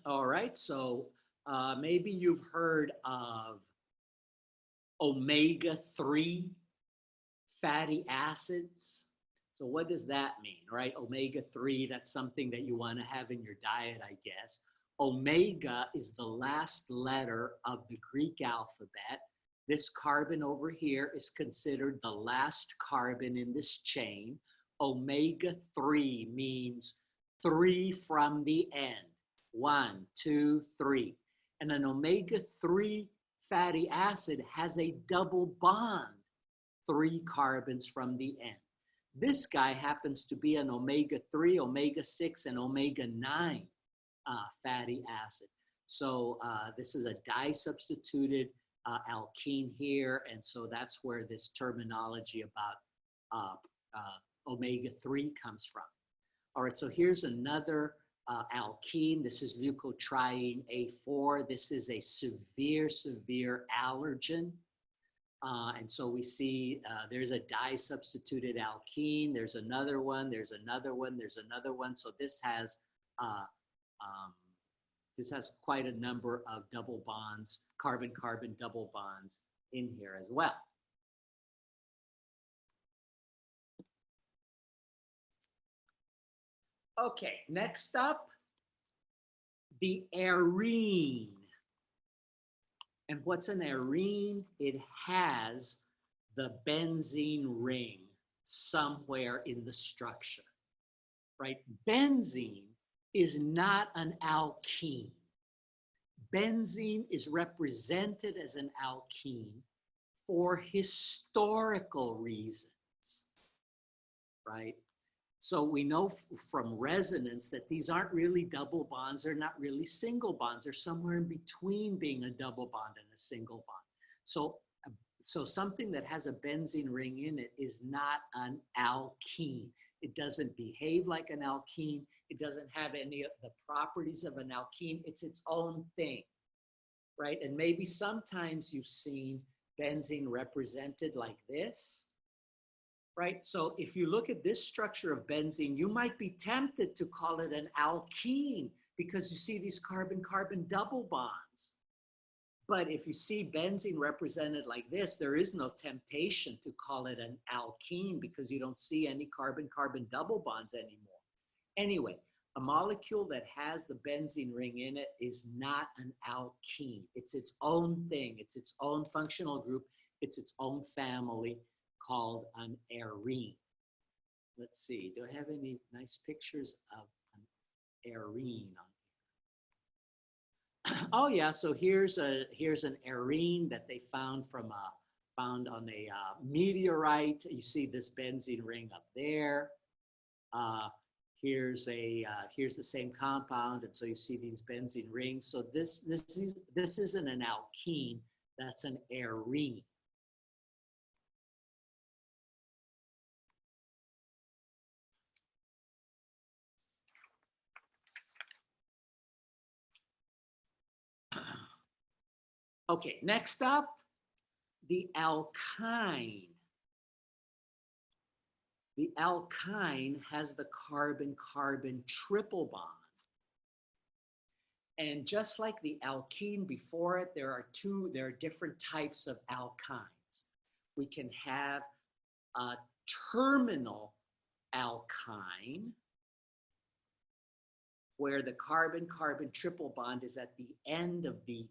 All right, so maybe you've heard of omega-3 fatty acids. So what does that mean, right? Omega-3, that's something that you want to have in your diet, I guess. Omega is the last letter of the Greek alphabet. This carbon over here is considered the last carbon in this chain. Omega-3 means 3 from the end. 1, 2, 3. And an omega-3 fatty acid has a double bond, 3 carbons from the end. This guy happens to be an omega-3, omega-6, and omega-9 fatty acid. So this is a di-substituted alkene here, and so that's where this terminology about omega-3 comes from. All right, so here's another alkene. This is leukotriene A4. This is a severe, severe allergen. And so we see there's a di-substituted alkene. There's another one. There's another one. There's another one. So this has quite a number of double bonds, carbon-carbon double bonds in here as well. Okay, next up, the arene. And what's an arene? It has the benzene ring somewhere in the structure, right? Benzene is not an alkene. Benzene is represented as an alkene for historical reasons, right? So we know from resonance that these aren't really double bonds. They're not really single bonds. They're somewhere in between being a double bond and a single bond. So something that has a benzene ring in it is not an alkene. It doesn't behave like an alkene. It doesn't have any of the properties of an alkene. It's its own thing, right? And maybe sometimes you've seen benzene represented like this, right? So if you look at this structure of benzene, you might be tempted to call it an alkene because you see these carbon-carbon double bonds. But if you see benzene represented like this, there is no temptation to call it an alkene because you don't see any carbon-carbon double bonds anymore. Anyway, a molecule that has the benzene ring in it is not an alkene. It's its own thing. It's its own functional group. It's its own family called an arene. Let's see, do I have any nice pictures of an arene on here? Oh yeah, so here's an arene that they found found on a meteorite. You see this benzene ring up there. Here's the same compound, and so you see these benzene rings. So this isn't an alkene, that's an arene. Okay, next up, the alkyne. The alkyne has the carbon-carbon triple bond. And just like the alkene before it, there are different types of alkynes. We can have a terminal alkyne, where the carbon-carbon triple bond is at the end of the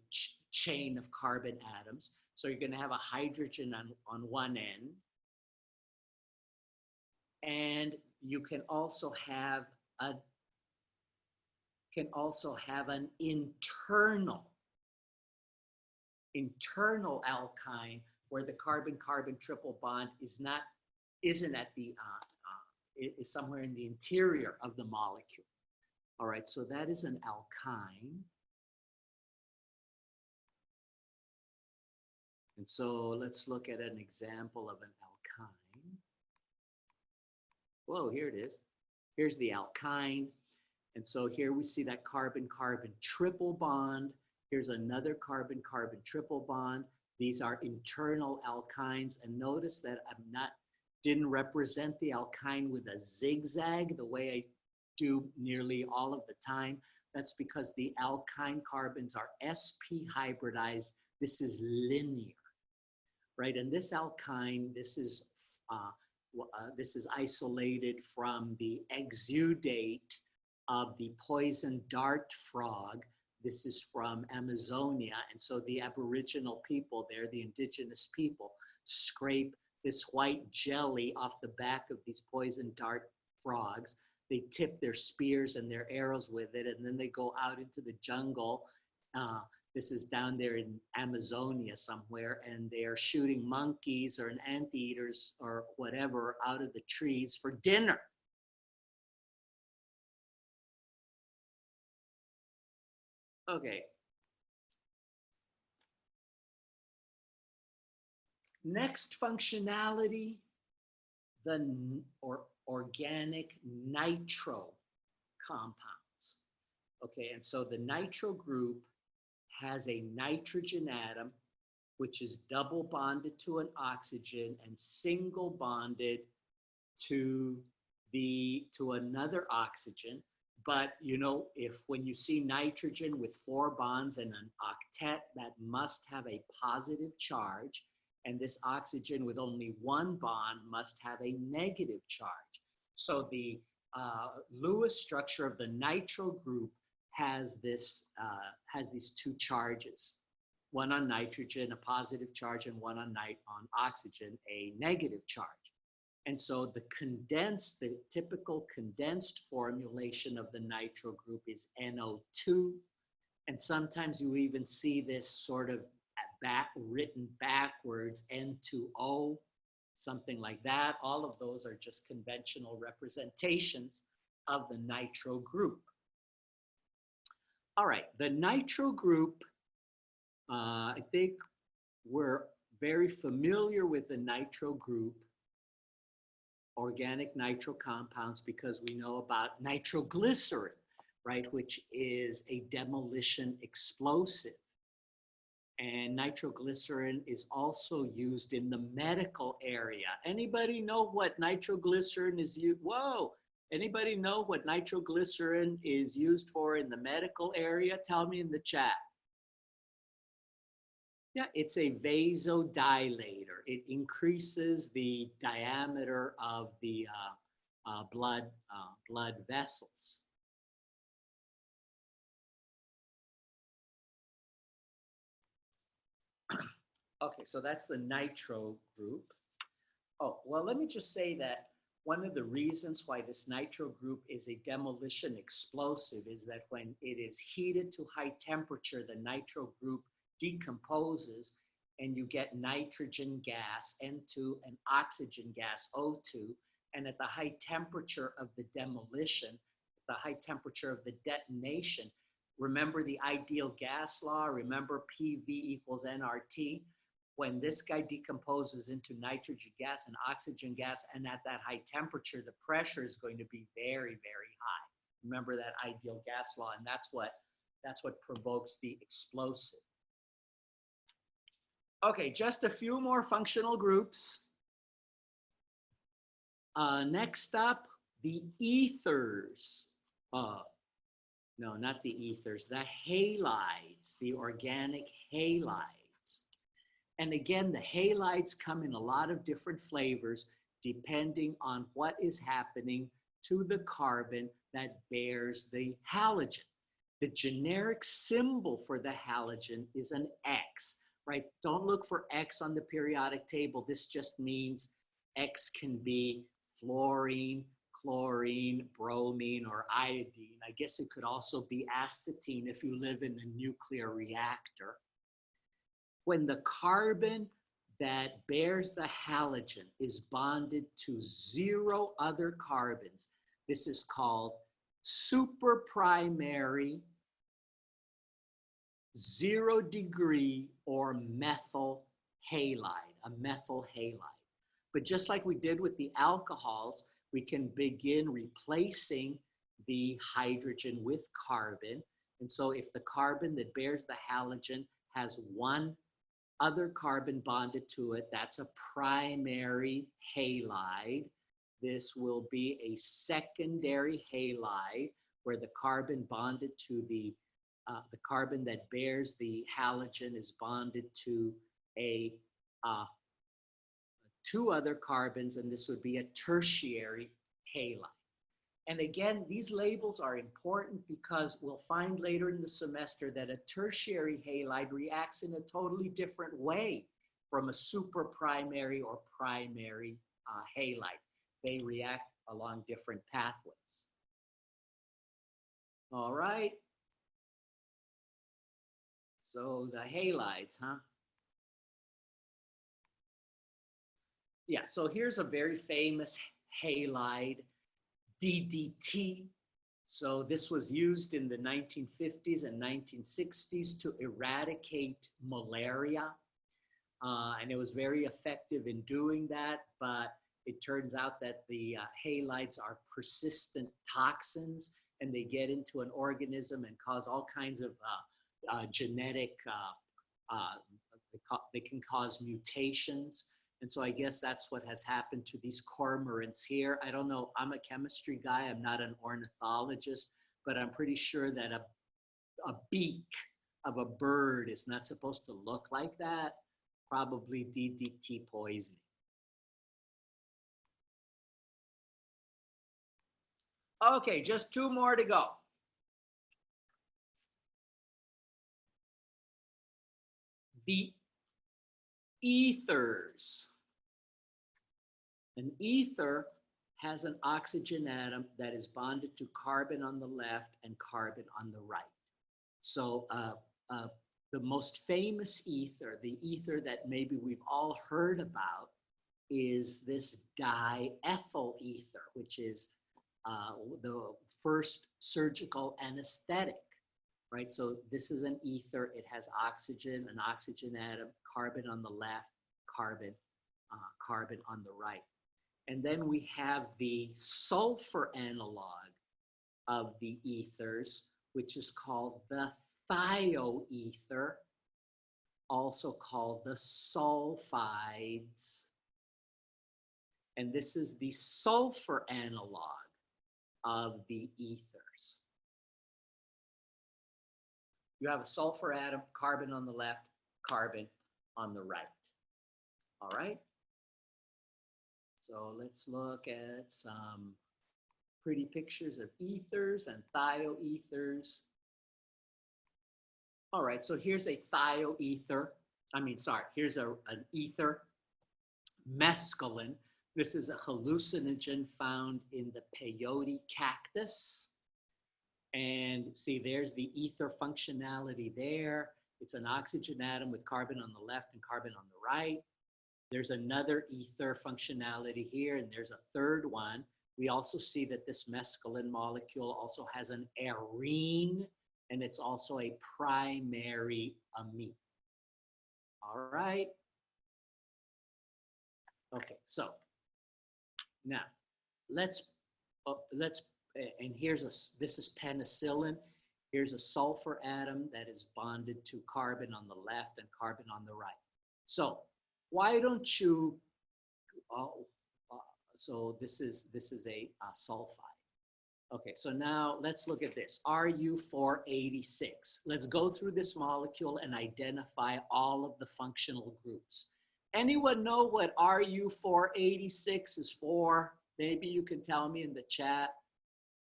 chain of carbon atoms. So you're going to have a hydrogen on one end. And you can also have an internal alkyne where the carbon-carbon triple bond isn't at the is somewhere in the interior of the molecule. All right, so that is an alkyne. And so let's look at an example of an alkyne. Whoa, here it is. Here's the alkyne. And so here we see that carbon-carbon triple bond. Here's another carbon-carbon triple bond. These are internal alkynes. And notice that didn't represent the alkyne with a zigzag the way I do nearly all of the time. That's because the alkyne carbons are sp hybridized. This is linear, right? And this alkyne, this is isolated from the exudate of the poison dart frog. This is from Amazonia. And so the Aboriginal people there, the indigenous people, scrape this white jelly off the back of these poison dart frogs. They tip their spears and their arrows with it, and then they go out into the jungle. This is down there in Amazonia somewhere, and they are shooting monkeys or anteaters or whatever out of the trees for dinner. Okay. Next functionality, organic nitro compounds. Okay, and so the nitro group has a nitrogen atom which is double bonded to an oxygen and single bonded to another oxygen. But you know, if when you see nitrogen with 4 bonds and an octet, that must have a positive charge, and this oxygen with only 1 bond must have a negative charge. So the Lewis structure of the nitro group has these 2 charges, one on nitrogen, a positive charge, and one on oxygen, a negative charge. And so the typical condensed formulation of the nitro group is NO2. And sometimes you even see this sort of written backwards, N2O, something like that. All of those are just conventional representations of the nitro group. All right, the nitro group, I think we're very familiar with the nitro group, organic nitro compounds, because we know about nitroglycerin, right, which is a demolition explosive. And nitroglycerin is also used in the medical area. Anybody know what nitroglycerin is used? Whoa! Anybody know what nitroglycerin is used for in the medical area? Tell me in the chat. Yeah, it's a vasodilator. It increases the diameter of the blood vessels. Okay, so that's the nitro group. Oh, well, let me just say that one of the reasons why this nitro group is a demolition explosive is that when it is heated to high temperature, the nitro group decomposes and you get nitrogen gas, N2, and oxygen gas, O2. And at the high temperature of the demolition, the high temperature of the detonation, remember the ideal gas law, remember PV equals nRT? When this guy decomposes into nitrogen gas and oxygen gas, and at that high temperature, the pressure is going to be very, very high. Remember that ideal gas law, and that's what provokes the explosive. Okay, just a few more functional groups. Next up, the ethers. No, not the ethers, the halides, the organic halides. And again, the halides come in a lot of different flavors depending on what is happening to the carbon that bears the halogen. The generic symbol for the halogen is an X, right? Don't look for X on the periodic table. This just means X can be fluorine, chlorine, bromine, or iodine. I guess it could also be astatine if you live in a nuclear reactor. When the carbon that bears the halogen is bonded to 0 other carbons, this is called superprimary 0-degree or methyl halide, a methyl halide. But just like we did with the alcohols, we can begin replacing the hydrogen with carbon. And so if the carbon that bears the halogen has 1 other carbon bonded to it, that's a primary halide. This will be a secondary halide where the carbon bonded to the carbon that bears the halogen is bonded to 2 other carbons, and this would be a tertiary halide. And again, these labels are important because we'll find later in the semester that a tertiary halide reacts in a totally different way from a superprimary or primary halide. They react along different pathways. All right. So the halides, huh? Yeah, so here's a very famous halide, DDT. So this was used in the 1950s and 1960s to eradicate malaria. And it was very effective in doing that, but It turns out that the halides are persistent toxins, and they get into an organism and cause all kinds of genetic, they can cause mutations. And so I guess that's what has happened to these cormorants here. I don't know, I'm a chemistry guy, I'm not an ornithologist, but I'm pretty sure that a beak of a bird is not supposed to look like that. Probably DDT poisoning. Okay, just two more to go. The ethers. An ether has an oxygen atom that is bonded to carbon on the left and carbon on the right. So the most famous ether, the ether that maybe we've all heard about, is this diethyl ether, which is the first surgical anesthetic, right? So this is an ether. It has oxygen, an oxygen atom, carbon on the left, carbon on the right. And then we have the sulfur analog of the ethers, which is called the thioether, also called the sulfides. And this is the sulfur analog of the ethers. You have a sulfur atom, carbon on the left, carbon on the right. All right? So let's look at some pretty pictures of ethers and thioethers. All right, so here's a thioether. Here's an ether, mescaline. This is a hallucinogen found in the peyote cactus. And see, there's the ether functionality there. It's an oxygen atom with carbon on the left and carbon on the right. There's another ether functionality here, and there's a third one. We also see that this mescaline molecule also has an arene, and it's also a primary amine. All right. Okay, so now let's and this is penicillin. Here's a sulfur atom that is bonded to carbon on the left and carbon on the right. So why don't you, so this is a sulfide. Okay, so now let's look at this, Ru486. Let's go through this molecule and identify all of the functional groups. Anyone know what Ru486 is for? Maybe you can tell me in the chat.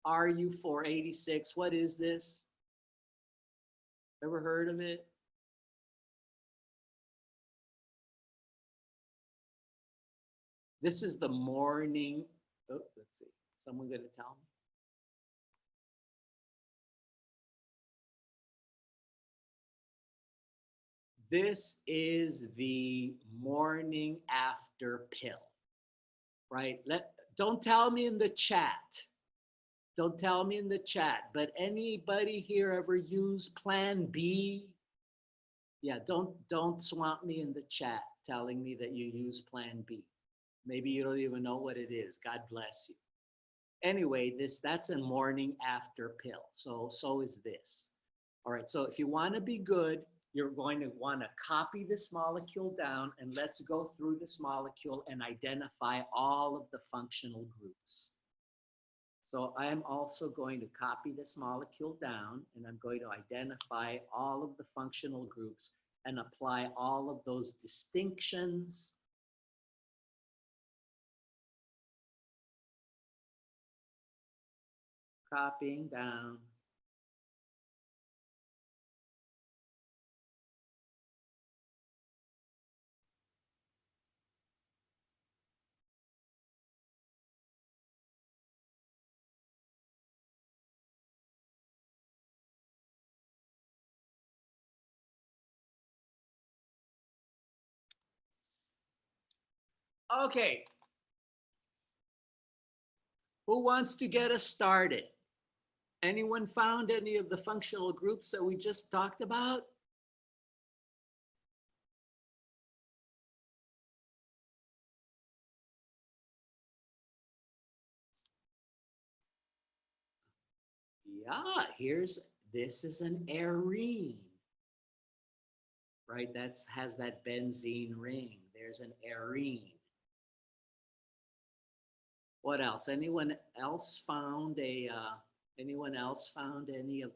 Ru486, what is this? Ever heard of it? This is the morning, let's see, someone gonna tell me? This is the morning after pill, right? Don't tell me in the chat. Don't tell me in the chat, but anybody here ever use Plan B? Yeah, don't swamp me in the chat telling me that you use Plan B. Maybe you don't even know what it is. God bless you. Anyway, that's a morning after pill. So is this. All right, so if you want to be good, you're going to want to copy this molecule down, and let's go through this molecule and identify all of the functional groups. So I'm also going to copy this molecule down, and I'm going to identify all of the functional groups and apply all of those distinctions. Copying down. Okay. Who wants to get us started? Anyone found any of the functional groups that we just talked about? Yeah, this is an arene, right? That's has that benzene ring. There's an arene. What else? Anyone else found any of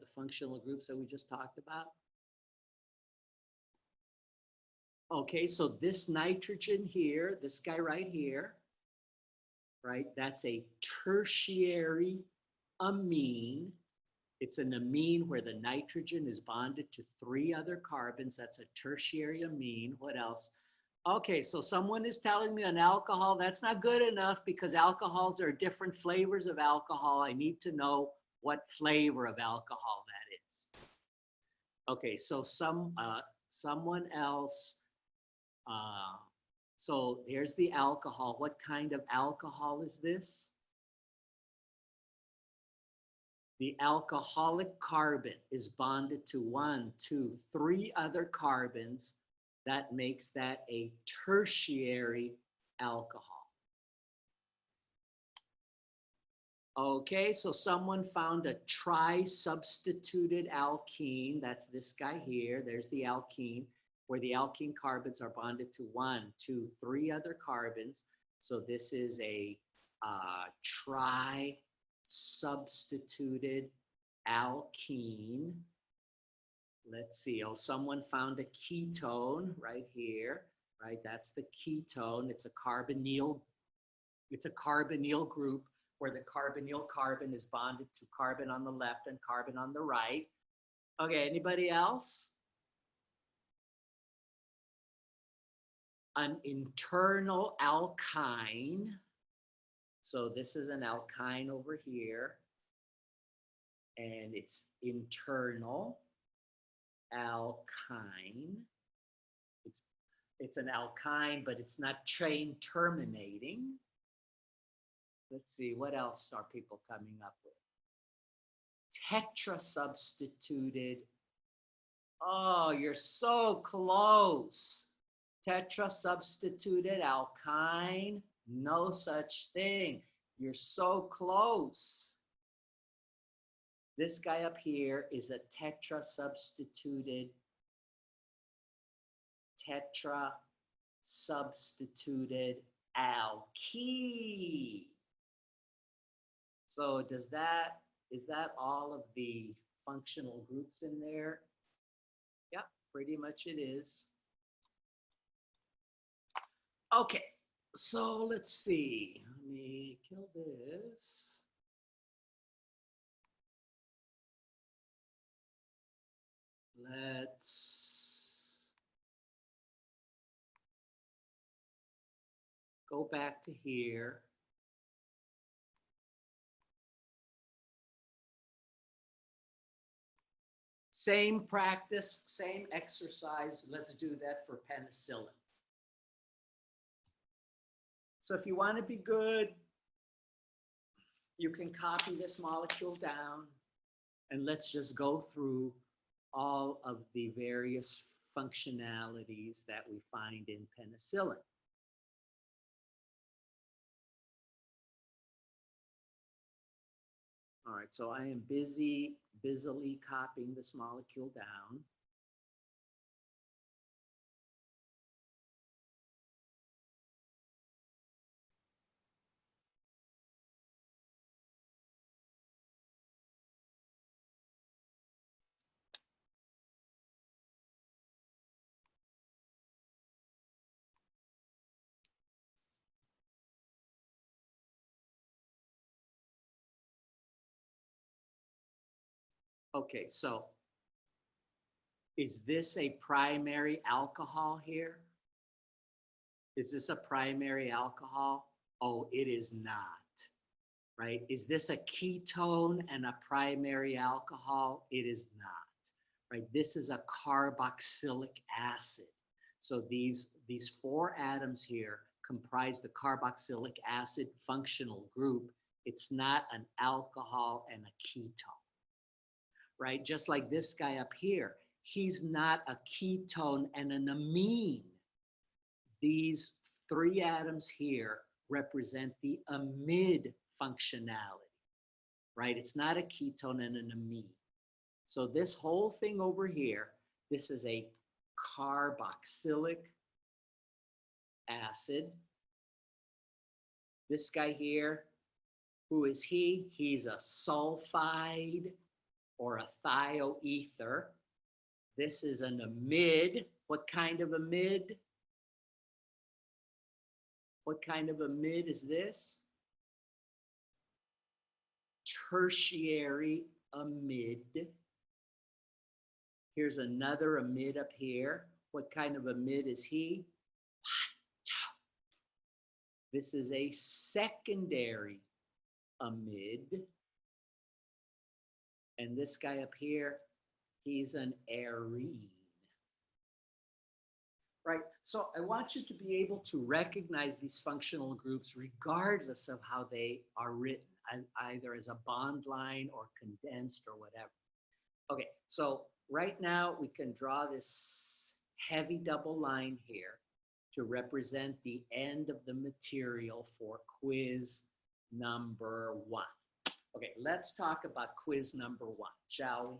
the functional groups that we just talked about? Okay, so this nitrogen here, this guy right here, right? That's a tertiary amine. It's an amine where the nitrogen is bonded to 3 other carbons. That's a tertiary amine. What else? Okay, so someone is telling me an alcohol. That's not good enough because alcohols are different flavors of alcohol. I need to know what flavor of alcohol that is. Okay, so someone else. So here's the alcohol. What kind of alcohol is this? The alcoholic carbon is bonded to 1, 2, 3 other carbons. That makes that a tertiary alcohol. Okay, so someone found a tri-substituted alkene. That's this guy here. There's the alkene, where the alkene carbons are bonded to 1, 2, 3 other carbons. So this is a tri-substituted alkene. Let's see. Oh, someone found a ketone right here, right? That's the ketone. It's a carbonyl group where the carbonyl carbon is bonded to carbon on the left and carbon on the right. Okay, anybody else? An internal alkyne. So this is an alkyne over here, and it's internal alkyne. It's an alkyne, but it's not chain terminating. Let's see, what else are people coming up with? Tetrasubstituted. Oh, you're so close. Tetrasubstituted alkyne, no such thing. You're so close. This guy up here is a tetrasubstituted alkene. So is that all of the functional groups in there? Yeah, pretty much it is. Okay, so let's see. Let me kill this. Let's go back to here. Same practice, same exercise. Let's do that for penicillin. So if you want to be good, you can copy this molecule down, and let's just go through all of the various functionalities that we find in penicillin. All right, so I am busily copying this molecule down. Okay, so is this a primary alcohol here? Is this a primary alcohol? Oh, it is not, right? Is this a ketone and a primary alcohol? It is not, right? This is a carboxylic acid. So these 4 atoms here comprise the carboxylic acid functional group. It's not an alcohol and a ketone, right? Just like this guy up here, he's not a ketone and an amine. These 3 atoms here represent the amide functionality, right? It's not a ketone and an amine. So this whole thing over here, this is a carboxylic acid. This guy here, who is he? He's a sulfide or a thioether. This is an amide. What kind of amide? What kind of amide is this? Tertiary amide. Here's another amide up here. What kind of amide is he? This is a secondary amide. And this guy up here, he's an arene. Right? So I want you to be able to recognize these functional groups regardless of how they are written, either as a bond line or condensed or whatever. Okay, so right now we can draw this heavy double line here to represent the end of the material for quiz number 1. Okay, let's talk about quiz number 1, shall we?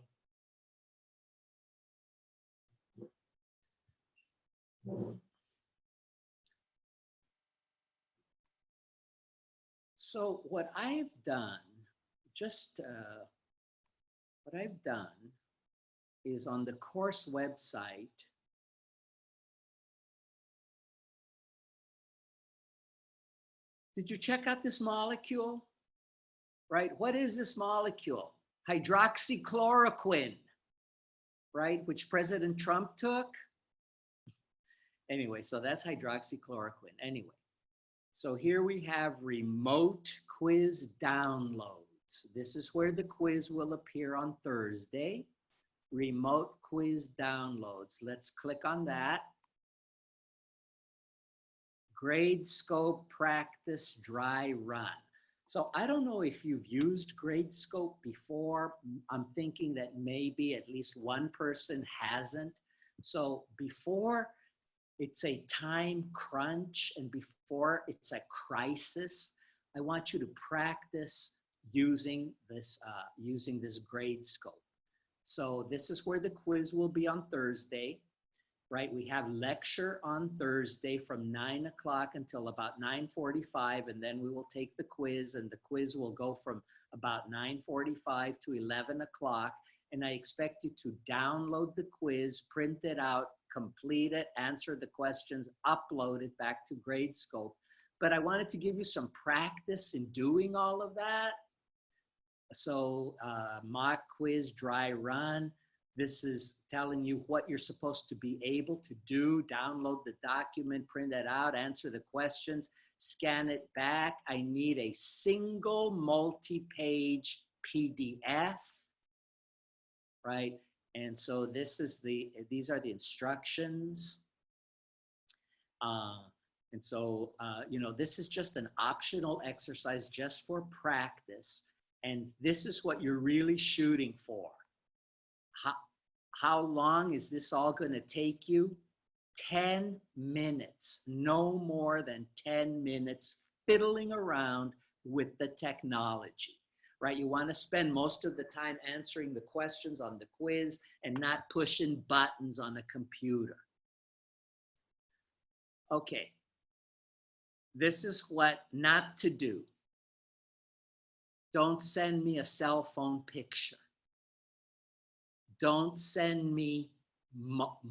So what I've done, what I've done is on the course website, did you check out this molecule? Right, what is this molecule? Hydroxychloroquine, right, which President Trump took. Anyway, so that's hydroxychloroquine. Anyway, so here we have remote quiz downloads. This is where the quiz will appear on Thursday. Remote quiz downloads. Let's click on that. Gradescope practice dry run. So I don't know if you've used Gradescope before. I'm thinking that maybe at least one person hasn't. So before it's a time crunch and before it's a crisis, I want you to practice using this Gradescope. So this is where the quiz will be on Thursday, right? We have lecture on Thursday from 9 o'clock until about 9:45, and then we will take the quiz, and the quiz will go from about 9:45 to 11 o'clock. And I expect you to download the quiz, print it out, complete it, answer the questions, upload it back to Gradescope. But I wanted to give you some practice in doing all of that. So mock quiz dry run. This is telling you what you're supposed to be able to do. Download the document, print it out, answer the questions, scan it back. I need a single multi-page PDF, right? And so these are the instructions. And so, this is just an optional exercise just for practice. And this is what you're really shooting for. How long is this all going to take you? 10 minutes, no more than 10 minutes fiddling around with the technology, right? You want to spend most of the time answering the questions on the quiz and not pushing buttons on a computer. Okay, this is what not to do. Don't send me a cell phone picture. Don't send me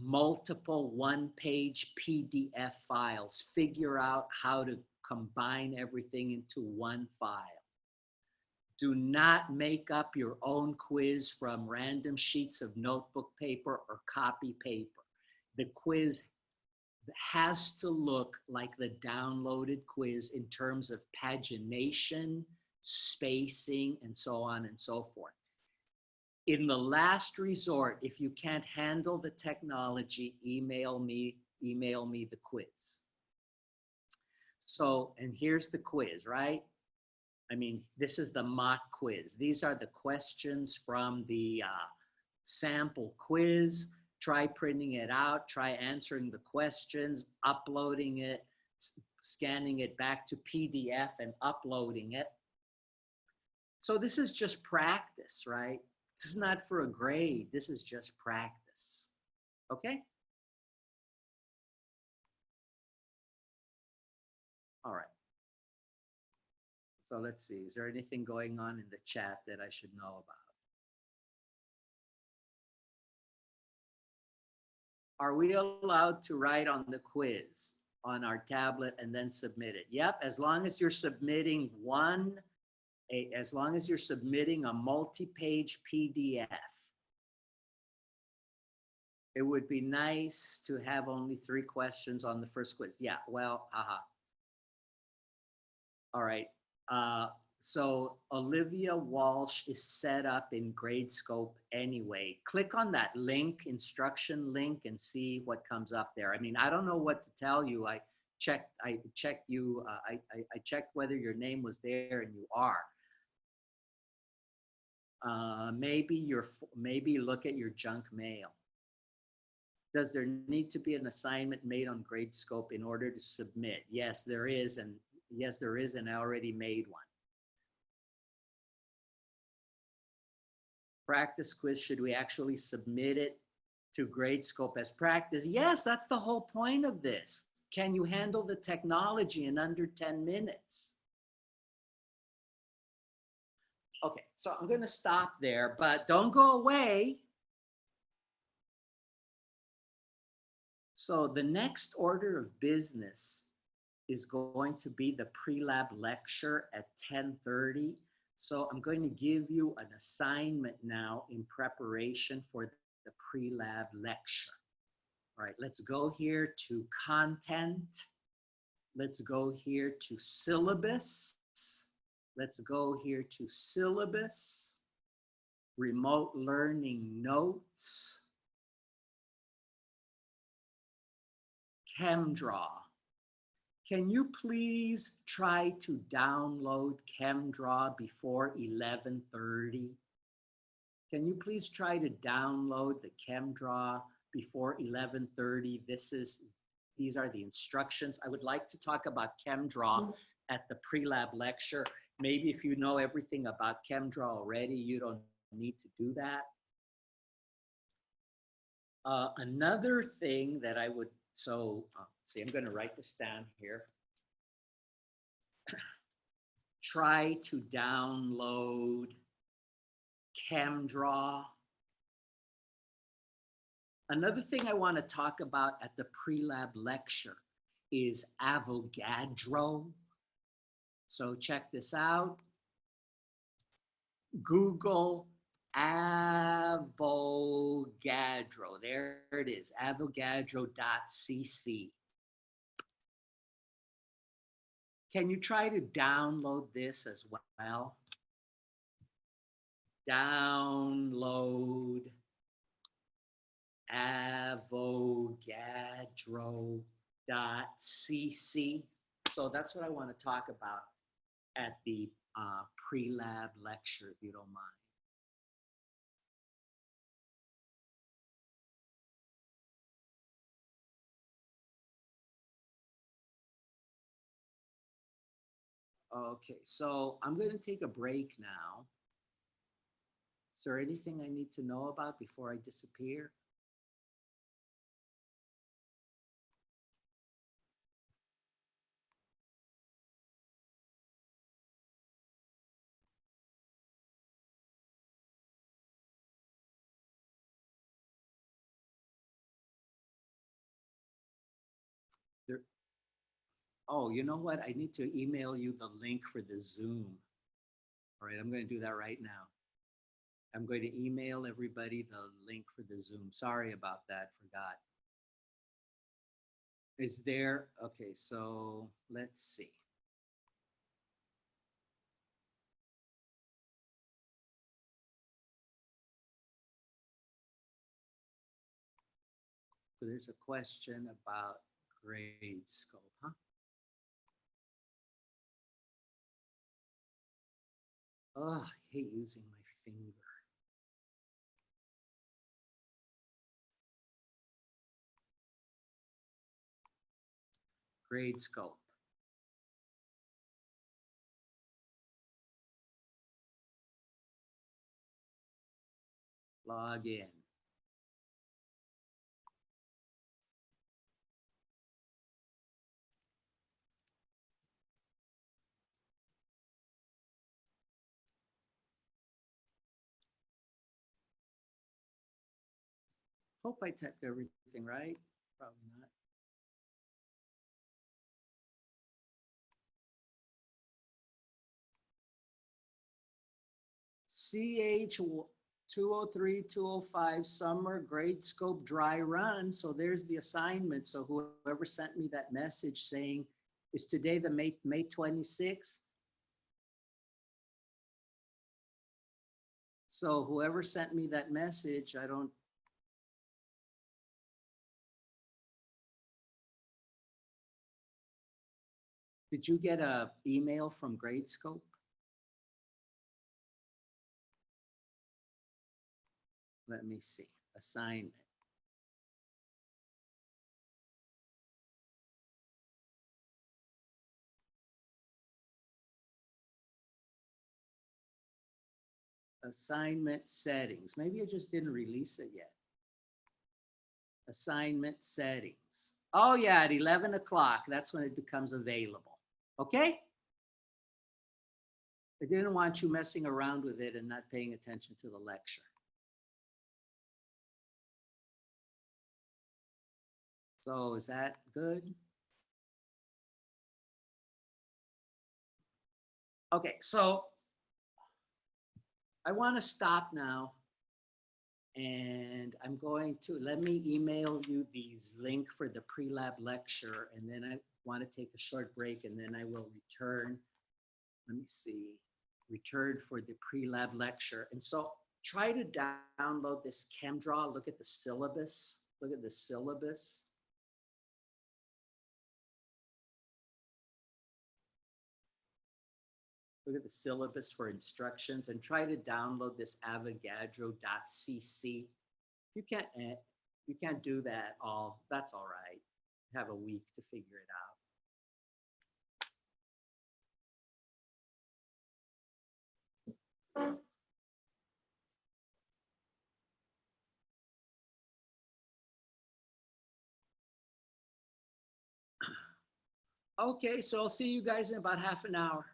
multiple one-page PDF files. Figure out how to combine everything into one file. Do not make up your own quiz from random sheets of notebook paper or copy paper. The quiz has to look like the downloaded quiz in terms of pagination, spacing, and so on and so forth. In the last resort, if you can't handle the technology, email me the quiz. So, and here's the quiz, right? I mean, this is the mock quiz. These are the questions from the sample quiz. Try printing it out, try answering the questions, uploading it, scanning it back to PDF and uploading it. So this is just practice, right? This is not for a grade. This is just practice. Okay? All right. So let's see. Is there anything going on in the chat that I should know about? Are we allowed to write on the quiz on our tablet and then submit it? Yep, as long as you're submitting as long as you're submitting a multi-page PDF. It would be nice to have only 3 questions on the first quiz. Yeah, well, haha. All right. So Olivia Walsh is set up in Gradescope anyway. Click on that link, instruction link, and see what comes up there. I mean, I don't know what to tell you. I checked you. I checked whether your name was there, and you are. Maybe look at your junk mail. Does there need to be an assignment made on Gradescope in order to submit? Yes, there is, and yes, there is, and I already made one. Practice quiz, should we actually submit it to Gradescope as practice? Yes, that's the whole point of this. Can you handle the technology in under 10 minutes? Okay, so I'm going to stop there, but don't go away. So the next order of business is going to be the pre-lab lecture at 10:30. So I'm going to give you an assignment now in preparation for the pre-lab lecture. All right, let's go here to content. Let's go here to syllabus. Let's go here to syllabus, remote learning notes, ChemDraw. Can you please try to download ChemDraw before 11:30? Can you please try to download the ChemDraw before 11:30? These are the instructions. I would like to talk about ChemDraw at the pre-lab lecture. Maybe if you know everything about ChemDraw already, you don't need to do that. Another thing that I would, see, I'm going to write this down here. Try to download ChemDraw. Another thing I want to talk about at the pre-lab lecture is Avogadro. So check this out. Google Avogadro. There it is, avogadro.cc. Can you try to download this as well? Download avogadro.cc. So that's what I want to talk about at the pre-lab lecture, if you don't mind. Okay, so I'm going to take a break now. Is there anything I need to know about before I disappear? There, oh, you know what? I need to email you the link for the Zoom. All right, I'm going to do that right now. I'm going to email everybody the link for the Zoom. Sorry about that, forgot. Is there, okay, so let's see. So there's a question about Gradescope, huh? Oh, I hate using my finger. Gradescope. Log in. Hope I typed everything right. Probably not. CH 203, 205 summer grade scope dry run. So there's the assignment. So whoever sent me that message saying, is today the May 26th? So whoever sent me that message, I don't. Did you get an email from Gradescope? Let me see. Assignment. Assignment settings. Maybe I just didn't release it yet. Assignment settings. Oh yeah, at 11 o'clock, that's when it becomes available. Okay? I didn't want you messing around with it and not paying attention to the lecture. So is that good? Okay, so I want to stop now, and I'm going to, let me email you these link for the pre-lab lecture, and then I want to take a short break, and then I will return. Let me see, return for the pre-lab lecture. And so try to download this ChemDraw. Look at the syllabus. Look at the syllabus. Look at the syllabus for instructions and try to download this avogadro.cc. You can't do that all, that's all right. Have a week to figure it out. Okay, so I'll see you guys in about half an hour.